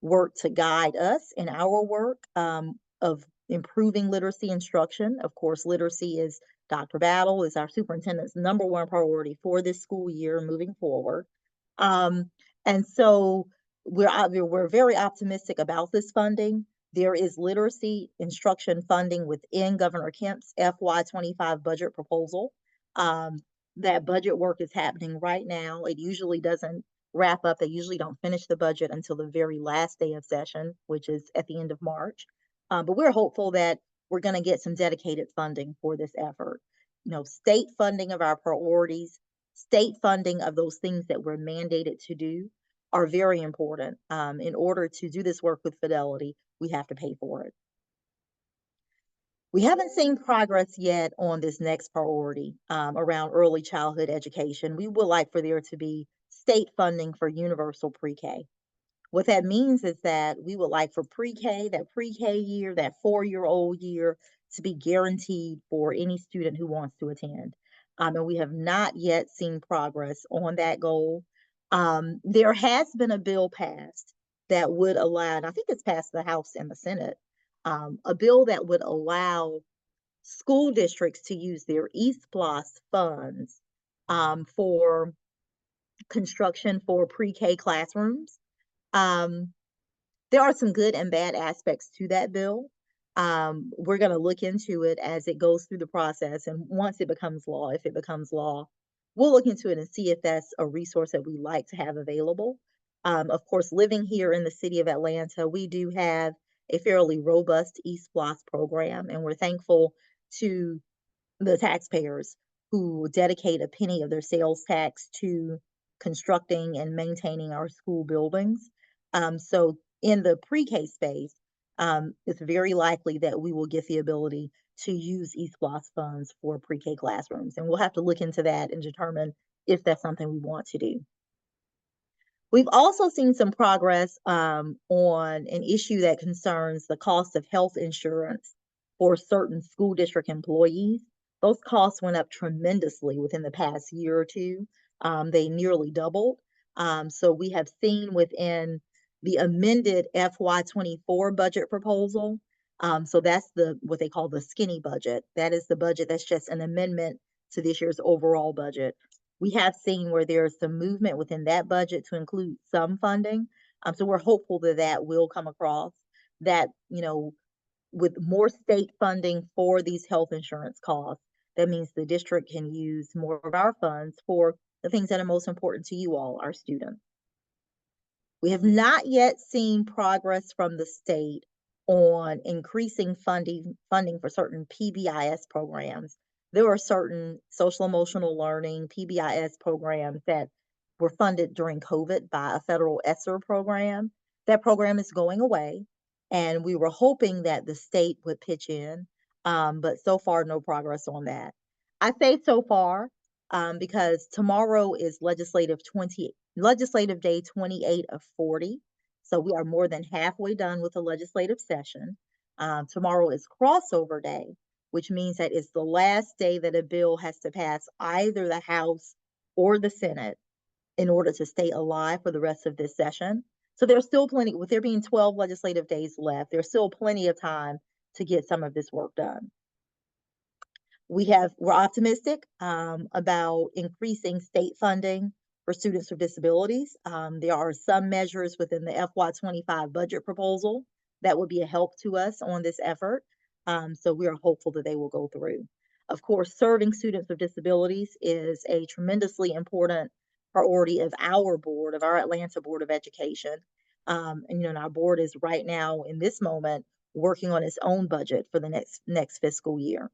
worked to guide us in our work of improving literacy instruction. Of course, literacy is Dr. Battle is our superintendent's number one priority for this school year moving forward. And so we're very optimistic about this funding. There is literacy instruction funding within Governor Kemp's FY25 budget proposal. That budget work is happening right now. It usually doesn't wrap up. They usually don't finish the budget until the very last day of session, which is at the end of March. But we're hopeful that we're going to get some dedicated funding for this effort. State funding of our priorities, state funding of those things that we're mandated to do are very important. In order to do this work with fidelity, we have to pay for it. We haven't seen progress yet on this next priority around early childhood education. We would like for there to be state funding for universal pre-K. What that means is that we would like for pre-K, that pre-K year, that 4-year-old year, to be guaranteed for any student who wants to attend. And we have not yet seen progress on that goal. There has been a bill passed that would allow, and I think it's passed the House and the Senate, a bill that would allow school districts to use their East Plus funds for construction for pre-K classrooms. There are some good and bad aspects to that bill. We're going to look into it as it goes through the process. And once it becomes law, if it becomes law, we'll look into it and see if that's a resource that we like to have available. Of course, living here in the city of Atlanta, we do have a fairly robust East Plus program, and we're thankful to the taxpayers who dedicate a penny of their sales tax to constructing and maintaining our school buildings. So in the pre-K space, it's very likely that we will get the ability to use East Plus funds for pre-K classrooms, and we'll have to look into that and determine if that's something we want to do. We've also seen some progress on an issue that concerns the cost of health insurance for certain school district employees. Those costs went up tremendously within the past year or two. They nearly doubled. So we have seen within the amended FY24 budget proposal. So that's what they call the skinny budget. That is the budget that's just an amendment to this year's overall budget. We have seen where there's some movement within that budget to include some funding. So we're hopeful that that will come across, that, with more state funding for these health insurance costs, that means the district can use more of our funds for the things that are most important to you all, our students. We have not yet seen progress from the state on increasing funding for certain PBIS programs. There are certain social emotional learning PBIS programs that were funded during COVID by a federal ESSER program. That program is going away, and we were hoping that the state would pitch in, but so far, no progress on that. I say so far because tomorrow is Legislative Day 28 of 40. So we are more than halfway done with the legislative session. Tomorrow is crossover day, which means that it's the last day that a bill has to pass either the House or the Senate in order to stay alive for the rest of this session. So there's still plenty, with there being 12 legislative days left, there's still plenty of time to get some of this work done. We're optimistic about increasing state funding for students with disabilities. There are some measures within the FY25 budget proposal that would be a help to us on this effort. So we are hopeful that they will go through. Of course, serving students with disabilities is a tremendously important priority of our board, of our Atlanta Board of Education. And our board is right now in this moment working on its own budget for the next fiscal year.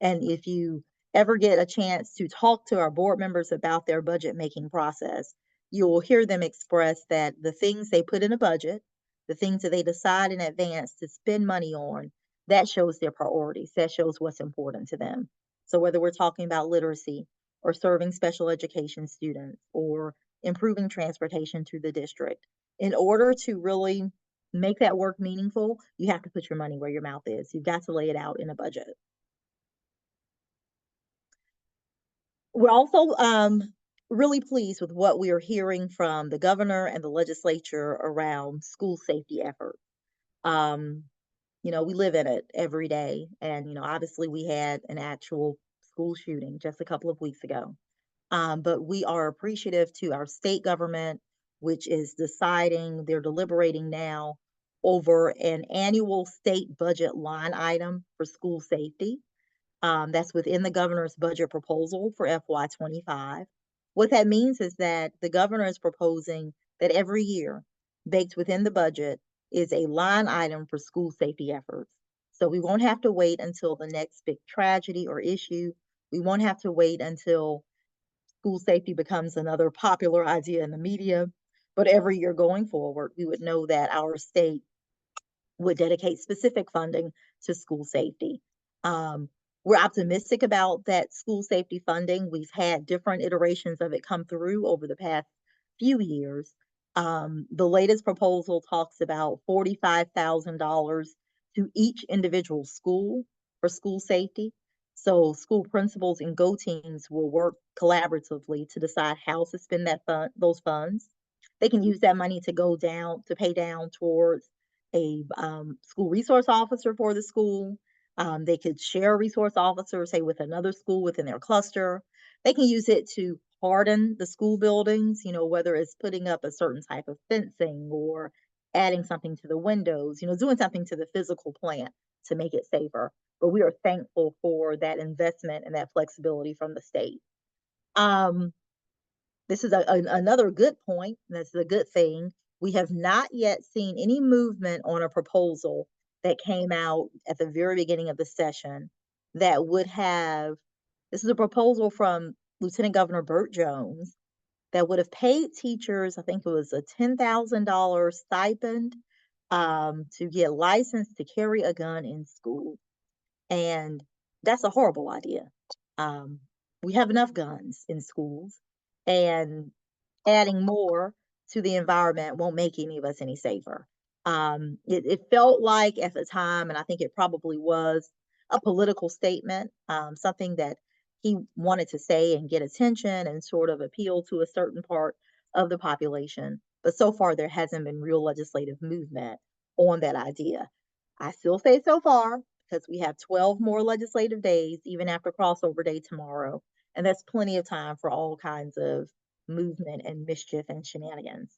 And if you ever get a chance to talk to our board members about their budget making process, you will hear them express that the things they put in a budget, the things that they decide in advance to spend money on, that shows their priorities. That shows what's important to them. So whether we're talking about literacy or serving special education students or improving transportation to the district, in order to really make that work meaningful, you have to put your money where your mouth is. You've got to lay it out in a budget. We're also really pleased with what we are hearing from the governor and the legislature around school safety efforts. We live in it every day. And, obviously we had an actual school shooting just a couple of weeks ago. But we are appreciative to our state government, which is they're deliberating now over an annual state budget line item for school safety. That's within the governor's budget proposal for FY25. What that means is that the governor is proposing that every year, baked within the budget, is a line item for school safety efforts. So we won't have to wait until the next big tragedy or issue. We won't have to wait until school safety becomes another popular idea in the media. But every year going forward, we would know that our state would dedicate specific funding to school safety. We're optimistic about that school safety funding. We've had different iterations of it come through over the past few years. The latest proposal talks about $45,000 to each individual school for school safety. So school principals and GO teams will work collaboratively to decide how to spend those funds. They can use that money to pay down towards a school resource officer for the school. They could share a resource officer, say, with another school within their cluster. They can use it to harden the school buildings, whether it's putting up a certain type of fencing or adding something to the windows, doing something to the physical plant to make it safer. But we are thankful for that investment and that flexibility from the state. this is another good point. That's a good thing. We have not yet seen any movement on a proposal that came out at the very beginning of the session that would have, this is a proposal from Lieutenant Governor Burt Jones that would have paid teachers, I think it was a $10,000 stipend to get licensed to carry a gun in school. And that's a horrible idea. We have enough guns in schools, and adding more to the environment won't make any of us any safer. It felt like at the time, and I think it probably was, a political statement, something that he wanted to say and get attention and sort of appeal to a certain part of the population. But so far, there hasn't been real legislative movement on that idea. I still say so far because we have 12 more legislative days, even after crossover day tomorrow. And that's plenty of time for all kinds of movement and mischief and shenanigans.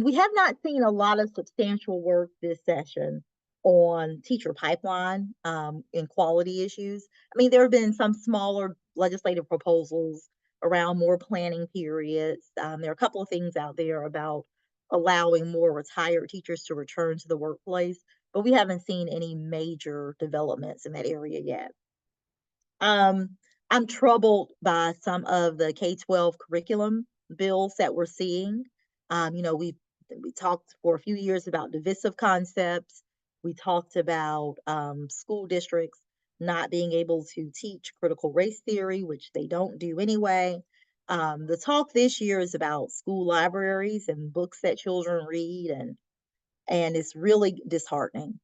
We have not seen a lot of substantial work this session on teacher pipeline and quality issues. I mean, there have been some smaller legislative proposals around more planning periods. There are a couple of things out there about allowing more retired teachers to return to the workplace, but we haven't seen any major developments in that area yet. I'm troubled by some of the K-12 curriculum bills that we're seeing. We talked for a few years about divisive concepts. We talked about school districts not being able to teach critical race theory, which they don't do anyway. The talk this year is about school libraries and books that children read, and it's really disheartening.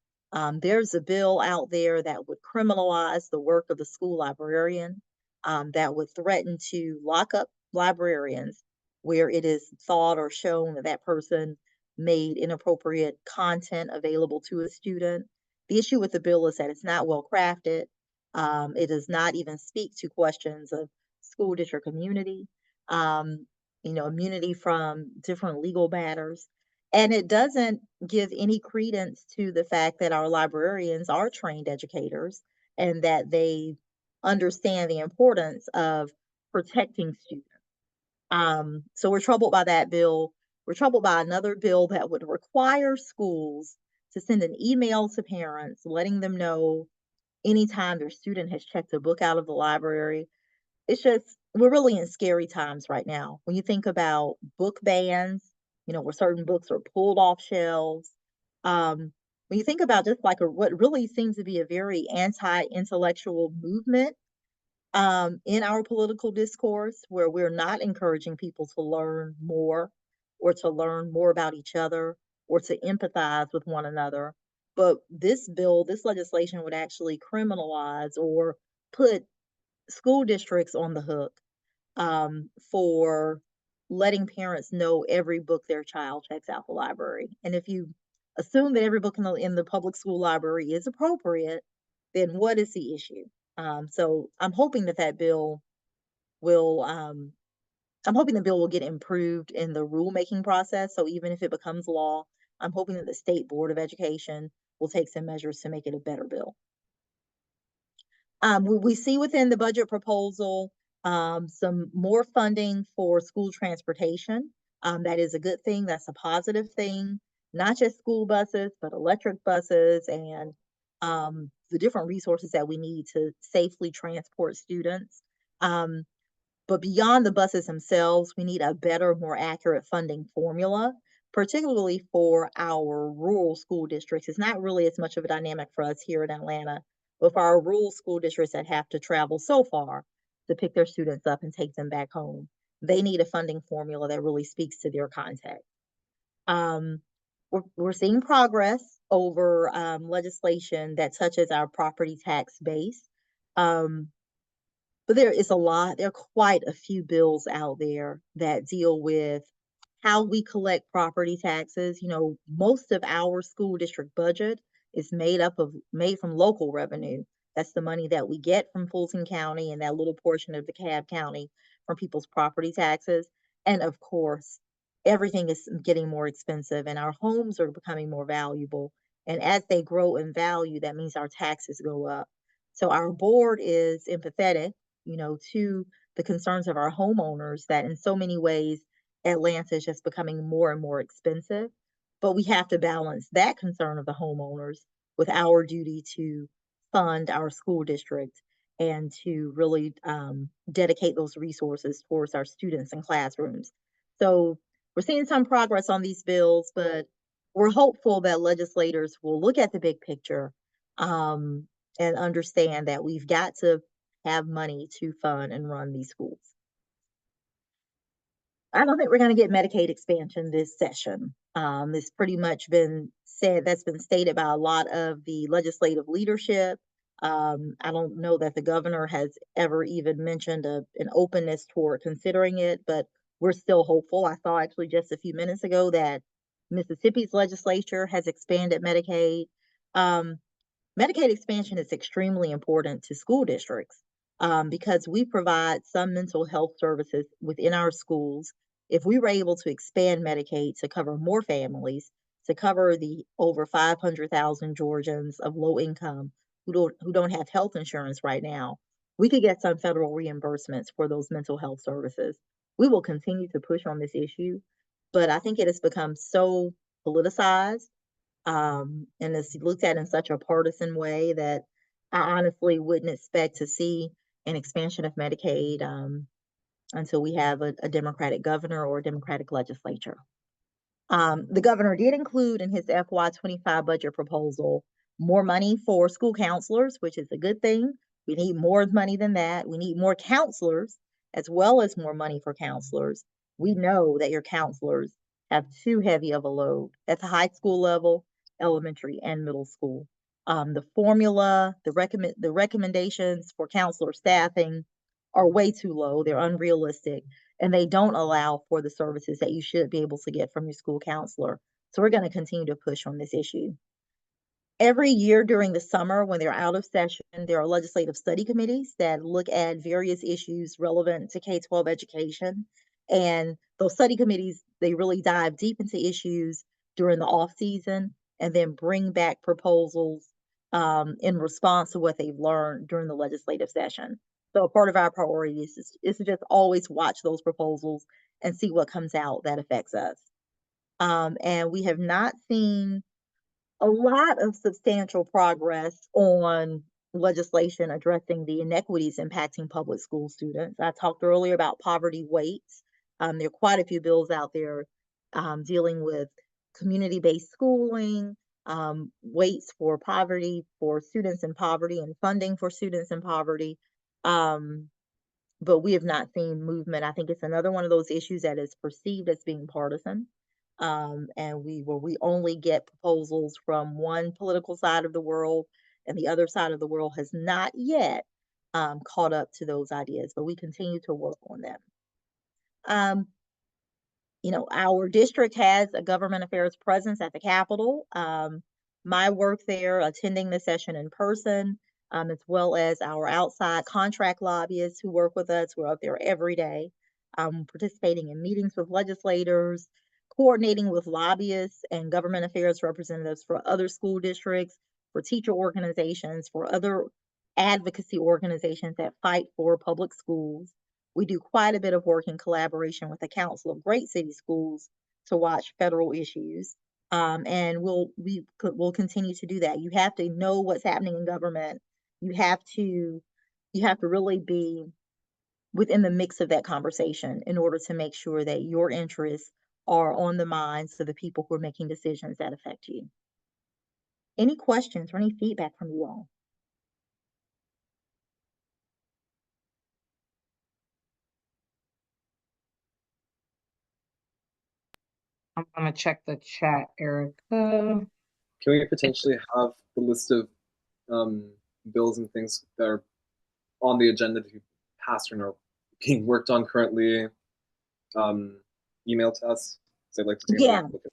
There's a bill out there that would criminalize the work of the school librarian, that would threaten to lock up librarians where it is thought or shown that that person made inappropriate content available to a student. The issue with the bill is that it's not well crafted. It does not even speak to questions of school district immunity, immunity from different legal matters. And it doesn't give any credence to the fact that our librarians are trained educators and that they understand the importance of protecting students. So we're troubled by that bill. We're troubled by another bill that would require schools to send an email to parents letting them know anytime their student has checked a book out of the library. It's just, we're really in scary times right now. When you think about book bans, where certain books are pulled off shelves. When you think about just like what really seems to be a very anti-intellectual movement in our political discourse, where we're not encouraging people to learn more or to learn more about each other or to empathize with one another. But this bill, this legislation would actually criminalize or put school districts on the hook for letting parents know every book their child checks out the library. And if you assume that every book in the public school library is appropriate, then what is the issue? So I'm hoping that bill will, I'm hoping the bill will get improved in the rulemaking process. So even if it becomes law, I'm hoping that the State Board of Education will take some measures to make it a better bill. We see within the budget proposal some more funding for school transportation. That is a good thing. That's a positive thing. Not just school buses, but electric buses and the different resources that we need to safely transport students. But beyond the buses themselves, we need a better, more accurate funding formula, particularly for our rural school districts. It's not really as much of a dynamic for us here in Atlanta, but for our rural school districts that have to travel so far to pick their students up and take them back home, they need a funding formula that really speaks to their context. We're seeing progress over legislation that touches our property tax base. But there is a lot, there are quite a few bills out there that deal with how we collect property taxes. Most of our school district budget is made from local revenue. That's the money that we get from Fulton County and that little portion of DeKalb County from people's property taxes. And of course, everything is getting more expensive and our homes are becoming more valuable. And as they grow in value, that means our taxes go up. So our board is empathetic, to the concerns of our homeowners that in so many ways, Atlanta is just becoming more and more expensive. But we have to balance that concern of the homeowners with our duty to fund our school district and to really dedicate those resources towards our students and classrooms. So we're seeing some progress on these bills, but we're hopeful that legislators will look at the big picture and understand that we've got to have money to fund and run these schools. I don't think we're going to get Medicaid expansion this session. It's pretty much been said, that's been stated by a lot of the legislative leadership. I don't know that the governor has ever even mentioned an openness toward considering it, but we're still hopeful. I saw actually just a few minutes ago that Mississippi's legislature has expanded Medicaid. Medicaid expansion is extremely important to school districts because we provide some mental health services within our schools. If we were able to expand Medicaid to cover more families, to cover the over 500,000 Georgians of low income who don't have health insurance right now, we could get some federal reimbursements for those mental health services. We will continue to push on this issue, but I think it has become so politicized and it's looked at in such a partisan way that I honestly wouldn't expect to see an expansion of Medicaid until we have a Democratic governor or a Democratic legislature. The governor did include in his FY25 budget proposal more money for school counselors, which is a good thing. We need more money than that. We need more counselors as well as more money for counselors. We know that your counselors have too heavy of a load at the high school level, elementary, and middle school. The formula, the recommendations for counselor staffing are way too low. They're unrealistic and they don't allow for the services that you should be able to get from your school counselor. So we're going to continue to push on this issue. Every year during the summer, when they're out of session, there are legislative study committees that look at various issues relevant to K-12 education. And those study committees, they really dive deep into issues during the off season and then bring back proposals in response to what they've learned during the legislative session. So part of our priority is to just always watch those proposals and see what comes out that affects us. And we have not seen a lot of substantial progress on legislation addressing the inequities impacting public school students. I talked earlier about poverty weights. There are quite a few bills out there dealing with community-based schooling, weights for poverty for students in poverty and funding for students in poverty. But we have not seen movement. I think it's another one of those issues that is perceived as being partisan. And we only get proposals from one political side of the world, and the other side of the world has not yet caught up to those ideas, but we continue to work on them. Our district has a government affairs presence at the Capitol. My work there, attending the session in person, as well as our outside contract lobbyists who work with us. We're up there every day, participating in meetings with legislators, coordinating with lobbyists and government affairs representatives for other school districts, for teacher organizations, for other advocacy organizations that fight for public schools. We do quite a bit of work in collaboration with the Council of Great City Schools to watch federal issues. And we'll continue to do that. You have to know what's happening in government. You have to really be within the mix of that conversation in order to make sure that your interests are on the minds of the people who are making decisions that affect you. Any questions or any feedback from you all? I'm gonna check the chat, Erica. Can we potentially have the list of bills and things that are on the agenda to be passed or are being worked on currently emailed to us? I'd like to take a look at that.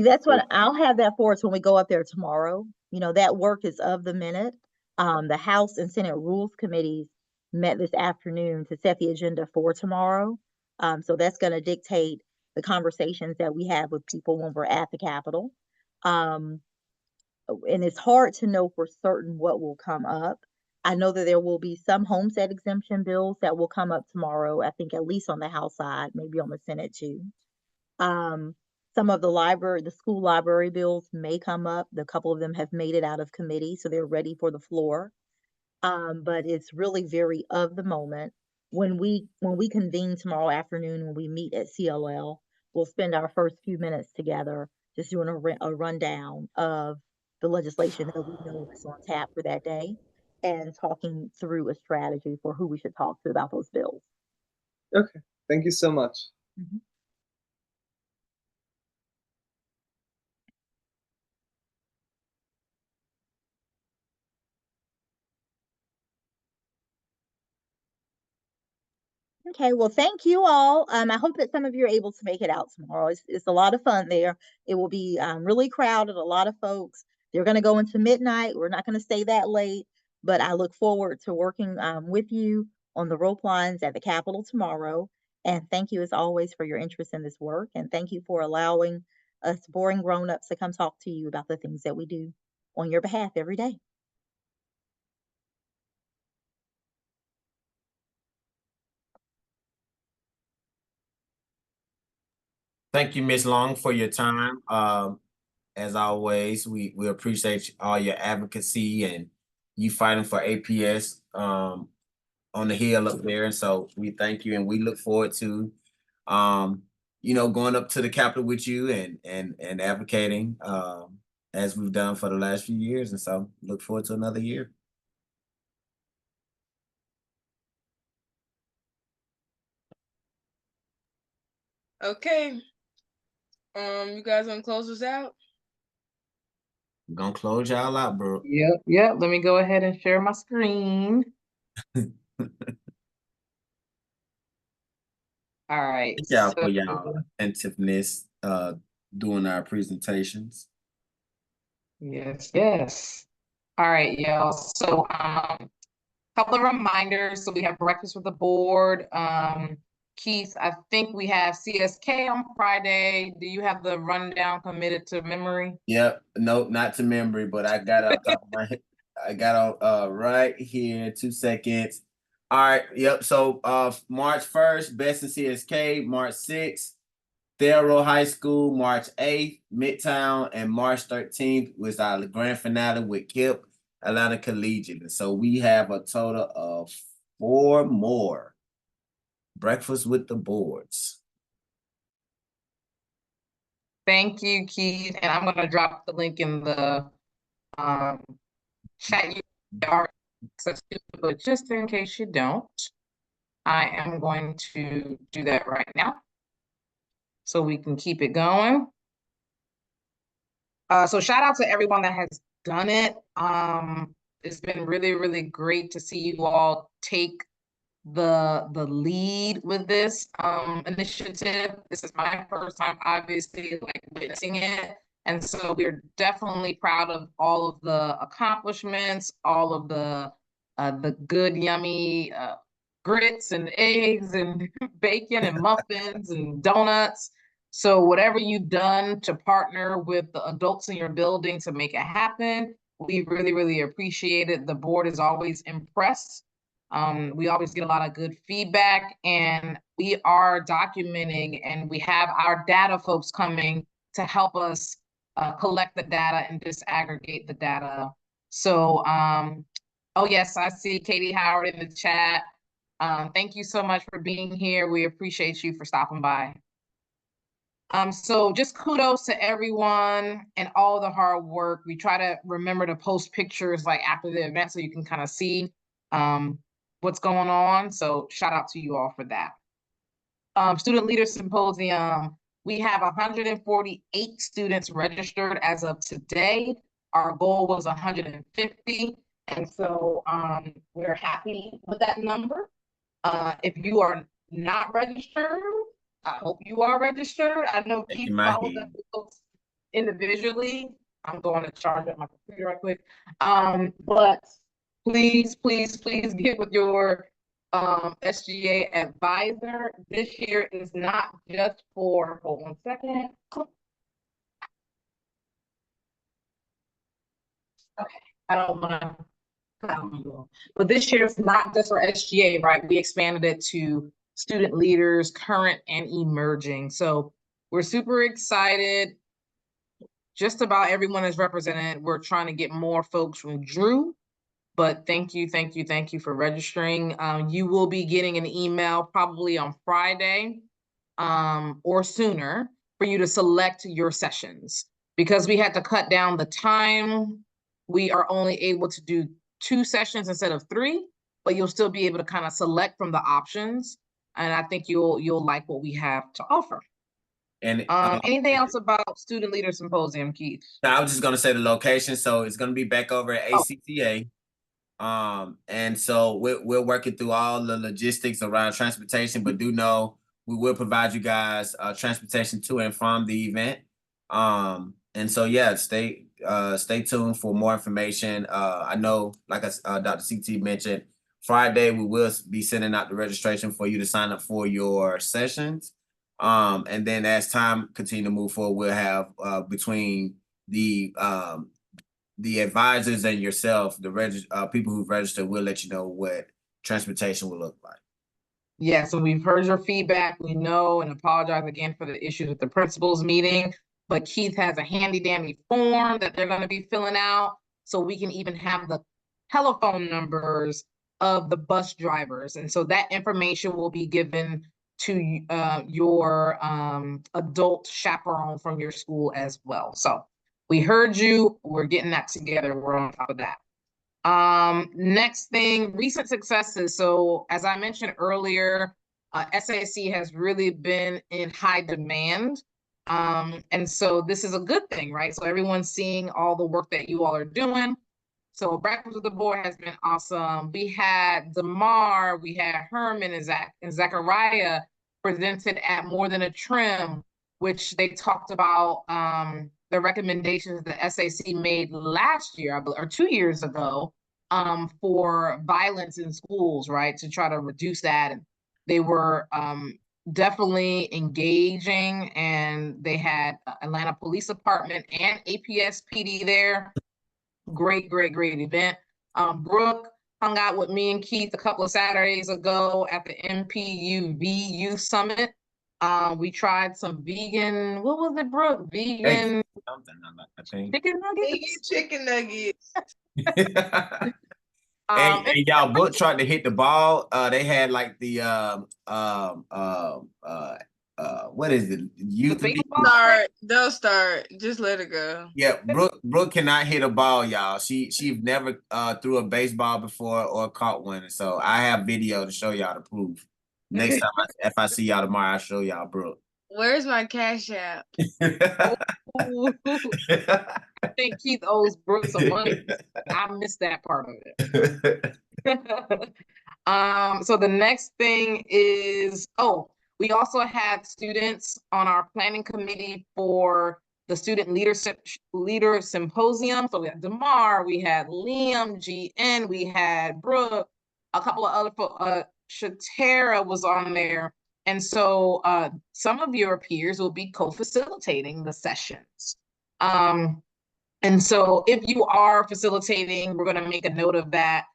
That's what I'll have that for us when we go up there tomorrow. That work is of the minute. The House and Senate Rules Committees met this afternoon to set the agenda for tomorrow. So that's going to dictate the conversations that we have with people when we're at the Capitol. And it's hard to know for certain what will come up I know that there will be some homestead exemption bills that will come up tomorrow, I think at least on the House side, maybe on the Senate too. Some of the school library bills may come up. A couple of them have made it out of committee, so they're ready for the floor. But it's really very of the moment. When we convene tomorrow afternoon, when we meet at CLL, we'll spend our first few minutes together just doing a rundown of the legislation that we know is on tap for that day and talking through a strategy for who we should talk to about those bills. Okay, thank you so much. Mhm. Okay, well, thank you all. I hope that some of you are able to make it out tomorrow. It's a lot of fun there. It will be really crowded, a lot of folks. They're going to go into midnight. We're not going to stay that late, but I look forward to working with you on the rope lines at the Capitol tomorrow. And thank you, as always, for your interest in this work. And thank you for allowing us boring grown-ups to come talk to you about the things that we do on your behalf every day. Thank you, Ms. Long, for your time. As always, we appreciate all your advocacy and you fighting for APS on the hill up there. And so we thank you and we look forward to going up to the Capitol with you and advocating as we've done for the last few years. And so look forward to another year. Okay. You guys want to close us out? I'm gonna close y'all out, bro. Yep. Let me go ahead and share my screen. All right. Thank y'all for y'all attentiveness during our presentations. Yes. All right, y'all. So couple of reminders. So we have breakfast with the board. Keith, I think we have CSK on Friday. Do you have the rundown committed to memory? Yep. Nope, not to memory, but I got off top of my head. I got right here, 2 seconds. All right, yep. So March 1st, Best in CSK, March 6th, Thero High School, March 8th, Midtown, and March 13th was our grand finale with KIP, Atlanta Collegiate. And so we have a total of 4 more. Breakfast with the boards. Thank you, Keith. And I'm gonna drop the link in the chat. You are access to, but just in case you don't, I am going to do that right now so we can keep it going. So shout out to everyone that has done it. It's been really, really great to see you all take the lead with this initiative. This is my first time, obviously, like witnessing it. And so we're definitely proud of all of the accomplishments, all of the good, yummy grits and eggs and bacon and muffins and donuts. So whatever you've done to partner with the adults in your building to make it happen, we really, really appreciate it. The board is always impressed. We always get a lot of good feedback, and we are documenting, and we have our data folks coming to help us collect the data and disaggregate the data. So, oh yes, I see Katie Howard in the chat. Thank you so much for being here. We appreciate you for stopping by. So just kudos to everyone and all the hard work. We try to remember to post pictures like after the event so you can kind of see what's going on. So shout out to you all for that. Student Leader Symposium, we have 148 students registered as of today. Our goal was 150. And so we're happy with that number. If you are not registered, I hope you are registered. I know Keith followed up with folks individually. I'm going to charge up my computer right quick. But please get with your SGA advisor. This year is not just for, hold on a second. Okay, I don't want to But this year it's not just for SGA, right? We expanded it to student leaders, current and emerging. So we're super excited. Just about everyone is represented. We're trying to get more folks from Drew, but thank you for registering. You will be getting an email probably on Friday or sooner for you to select your sessions. Because we had to cut down the time, we are only able to do 2 sessions instead of 3, but you'll still be able to kind of select from the options. And I think you'll like what we have to offer. And anything else about Student Leader Symposium, Keith? I was just gonna say the location. So it's gonna be back over at ACTA. And so we're working through all the logistics around transportation, but do know we will provide you guys transportation to and from the event. And so yeah, stay tuned for more information. I know, like Dr. CT mentioned, Friday we will be sending out the registration for you to sign up for your sessions. And then as time continue to move forward, we'll have between the advisors and yourself, the people who've registered, will let you know what transportation will look like. Yeah, so we've heard your feedback. We know and apologize again for the issues with the principals meeting, but Keith has a handy dandy form that they're going to be filling out, so we can even have the telephone numbers of the bus drivers. And so that information will be given to your adult chaperone from your school as well. So we heard you. We're getting that together. We're on top of that. Next thing, recent successes. So as I mentioned earlier, SAC has really been in high demand. And so this is a good thing, right? So everyone's seeing all the work that you all are doing. So Breakfast with the Board has been awesome. We had DeMar, we had Herman and Zachariah presented at More Than a Trim, which they talked about the recommendations the SAC made last year, or 2 years ago, for violence in schools, right? To try to reduce that. And they were definitely engaging, and they had Atlanta Police Department and APS-PD there. Great event. Brooke hung out with me and Keith a couple of Saturdays ago at the MPUV Youth Summit. We tried some vegan, what was it, Brooke? Vegan chicken nuggets? Chicken nuggets. And y'all, Brooke tried to hit the ball. They had like the what is it? Youth They'll start. Just let it go. Yeah, Brooke cannot hit a ball, y'all. She never threw a baseball before or caught one. So I have video to show y'all to prove. Next time if I see y'all tomorrow, I'll show y'all Brooke. Where's my Cash App? I think Keith owes Brooke some money. I missed that part of it. So the next thing is, we also had students on our planning committee for the Student Leader Symposium. So we had DeMar, we had Liam, GN, we had Brooke, a couple of other folks, Shatera was on there. And so some of your peers will be co-facilitating the sessions. And so if you are facilitating, we're going to make a note of that.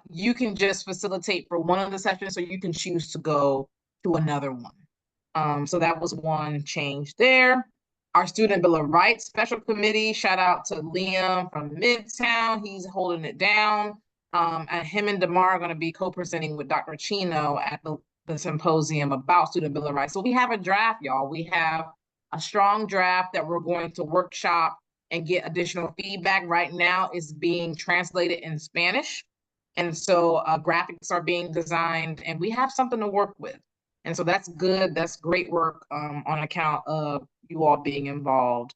You can just facilitate for one of the sessions, so you can choose to go to another one. So that was one change there. Our Student Bill of Rights Special Committee, shout out to Liam from Midtown. He's holding it down. And him and DeMar are going to be co-presenting with Dr. Chino at the symposium about Student Bill of Rights. So we have a draft, y'all. We have a strong draft that we're going to workshop and get additional feedback. Right now is being translated in Spanish. And so graphics are being designed, and we have something to work with. And so that's good. That's great work on account of you all being involved.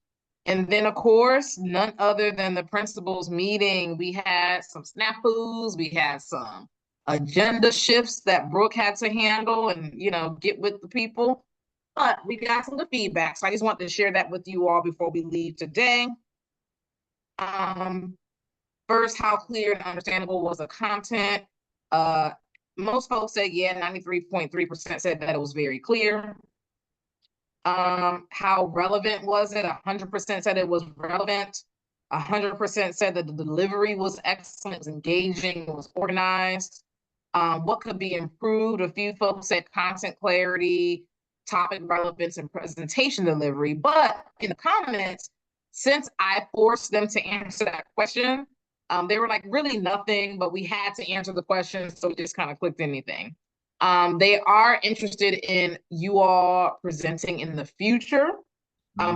And then, of course, none other than the principals meeting. We had some snafus. We had some agenda shifts that Brooke had to handle and, get with the people. But we got some good feedback. So I just want to share that with you all before we leave today. First, how clear and understandable was the content? Most folks said, 93.3% said that it was very clear. How relevant was it? 100% said it was relevant. 100% said that the delivery was excellent, it was engaging, it was organized. What could be improved? A few folks said content clarity, topic relevance, and presentation delivery. But in the comments, since I forced them to answer that question, they were like, really nothing, but we had to answer the question, so we just kind of clicked anything. They are interested in you all presenting in the future.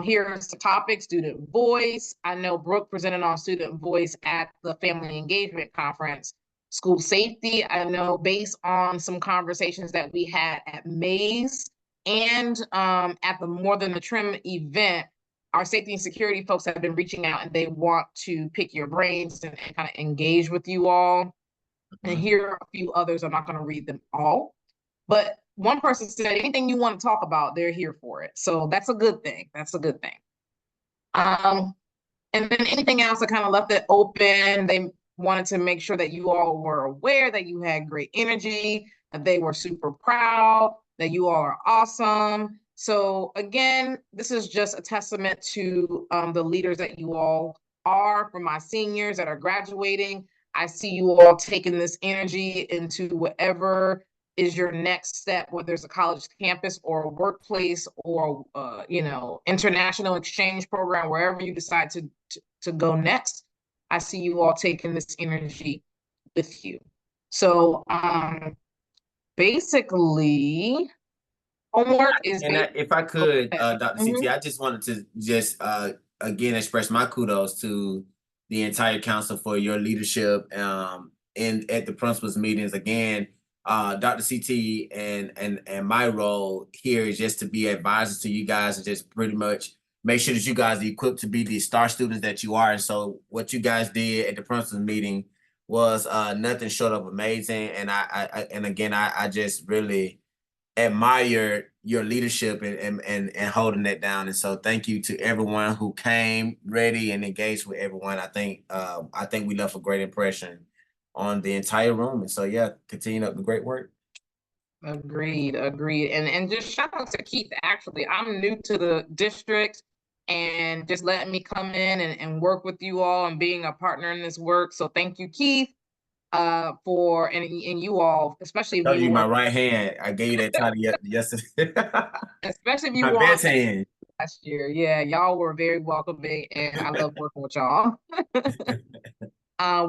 Here's the topic: student voice. I know Brooke presented on student voice at the Family Engagement Conference. School safety, I know based on some conversations that we had at Maze and at the More Than the Trim event, our safety and security folks have been reaching out and they want to pick your brains and kind of engage with you all. And here are a few others. I'm not going to read them all, but one person said, anything you want to talk about, they're here for it. So that's a good thing. That's a good thing. And then anything else, I kind of left it open. They wanted to make sure that you all were aware that you had great energy, that they were super proud, that you all are awesome. So again, this is just a testament to the leaders that you all are. For my seniors that are graduating, I see you all taking this energy into whatever is your next step, whether there's a college campus or a workplace or international exchange program, wherever you decide to go next. I see you all taking this energy with you. So basically, homework is. And if I could, Dr. CT, I just wanted to just again express my kudos to the entire council for your leadership and at the principals meetings. Again, Dr. CT and my role here is just to be advisors to you guys and just pretty much make sure that you guys are equipped to be the star students that you are. And so what you guys did at the principals meeting was nothing short of amazing. And I just really admire your leadership and holding that down. And so thank you to everyone who came ready and engaged with everyone. I think we left a great impression on the entire room. And so yeah, continue up the great work. Agreed. And just shout out to Keith. Actually, I'm new to the district and just letting me come in and work with you all and being a partner in this work. So thank you, Keith. And you all, especially if you my right hand. I gave you that title yesterday. Especially if you my best hand last year. Yeah, y'all were very welcoming and I love working with y'all.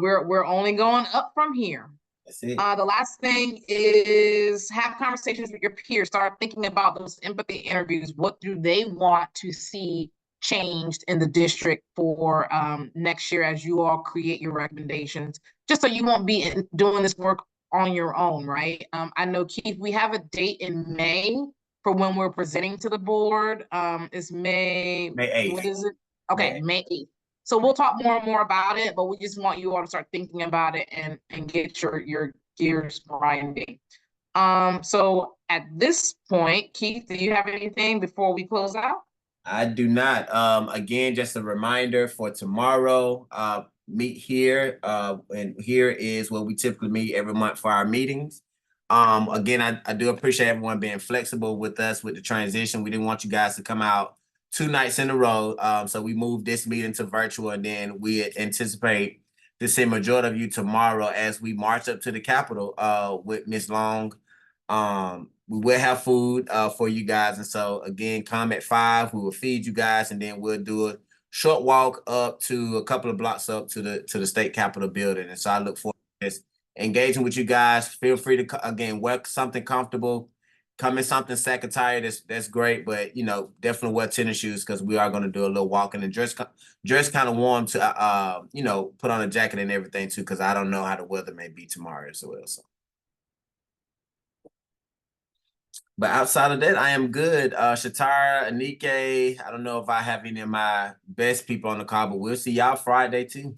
We're only going up from here. That's it. The last thing is have conversations with your peers. Start thinking about those empathy interviews. What do they want to see changed in the district for next year as you all create your recommendations, just so you won't be doing this work on your own, right? I know, Keith, we have a date in May for when we're presenting to the board. It's May 8th. What is it? Okay, May 8th. So we'll talk more and more about it, but we just want you all to start thinking about it and get your gears grinding. So at this point, Keith, do you have anything before we close out? I do not. Again, just a reminder for tomorrow, meet here. And here is where we typically meet every month for our meetings. Again, I do appreciate everyone being flexible with us with the transition. We didn't want you guys to come out 2 nights in a row. So we moved this meeting to virtual, and then we anticipate to see majority of you tomorrow as we march up to the Capitol with Ms. Long. We will have food for you guys. And so again, come at 5, we will feed you guys, and then we'll do a short walk up to a couple of blocks up to the state Capitol building. And so I look forward to this, engaging with you guys. Feel free to, again, wear something comfortable. Come in something sack attire, that's great, but definitely wear tennis shoes because we are going to do a little walking, and dress kind of warm to put on a jacket and everything too, because I don't know how the weather may be tomorrow as well. So. But outside of that, I am good. Shatara, Anike, I don't know if I have any of my best people on the call, but we'll see y'all Friday too.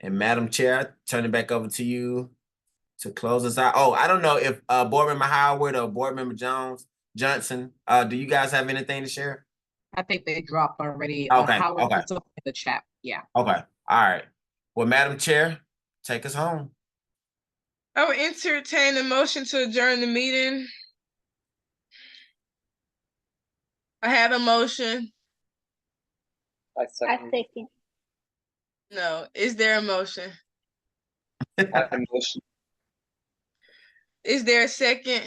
And Madam Chair, turn it back over to you to close us out. Oh, I don't know if Board Member Howard or Board Member Johnson, do you guys have anything to share? I think they dropped already. Okay, Howard okay. puts up in the chat. Yeah. Okay, all right. Well, Madam Chair, take us home. I would entertain a motion to adjourn the meeting. I have a motion. I I second. second. No. Is there a motion? I motion. Is there a second?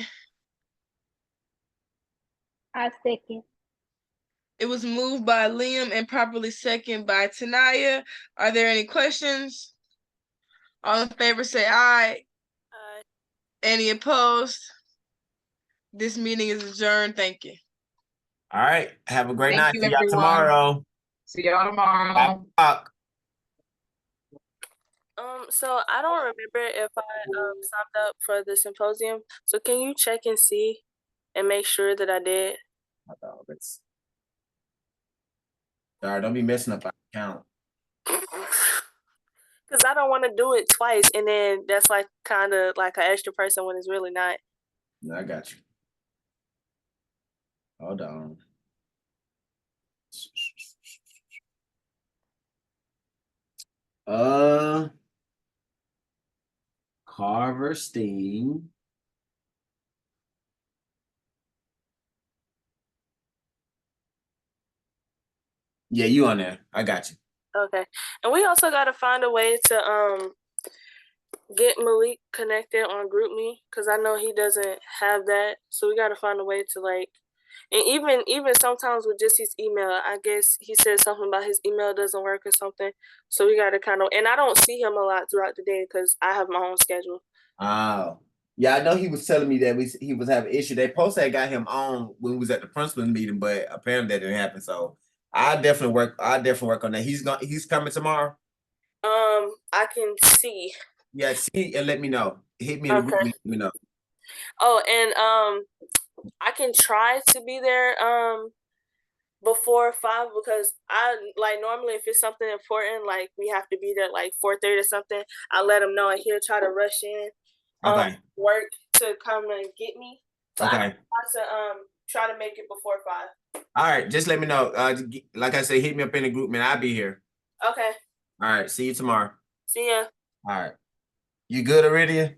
I second. It was moved by Liam and properly second by Tanaya. Are there any questions? All in favor say aye. Aye. Any opposed? This meeting is adjourned. Thank you. All right. Have a great Thank night. you, See y'all everyone. tomorrow. See y'all tomorrow. 5 o'clock. So I don't remember if I signed up for the symposium. So can you check and see and make sure that I did? Sorry, don't be messing up our account. Because I don't want to do it twice, and then that's like kind of like an extra person when it's really not. No, I got you. Hold on. Carver Steen. Yeah, you on there. I got you. Okay. And we also got to find a way to get Malik connected on GroupMe, because I know he doesn't have that. So we got to find a way to like, and even sometimes with just his email, I guess he said something about his email doesn't work or something. So we got to kind of, and I don't see him a lot throughout the day because I have my own schedule. Oh. Yeah, I know he was telling me that he was having issue. They posted that got him on when we was at the principal meeting, but apparently that didn't happen. So I definitely work on that. He's coming tomorrow. I can see. Yeah, see and let me know. Hit me in the group, let me know. Oh, and I can try to be there before 5, because I like normally if it's something important, like we have to be there like 4:30 or something, I let him know and he'll try to rush in work to come and get me. So I can try to make it before 5. All right, just let me know. Like I said, hit me up in the group, man. I'll be here. Okay. All right, see you tomorrow. See ya. All right. You good, Iridia?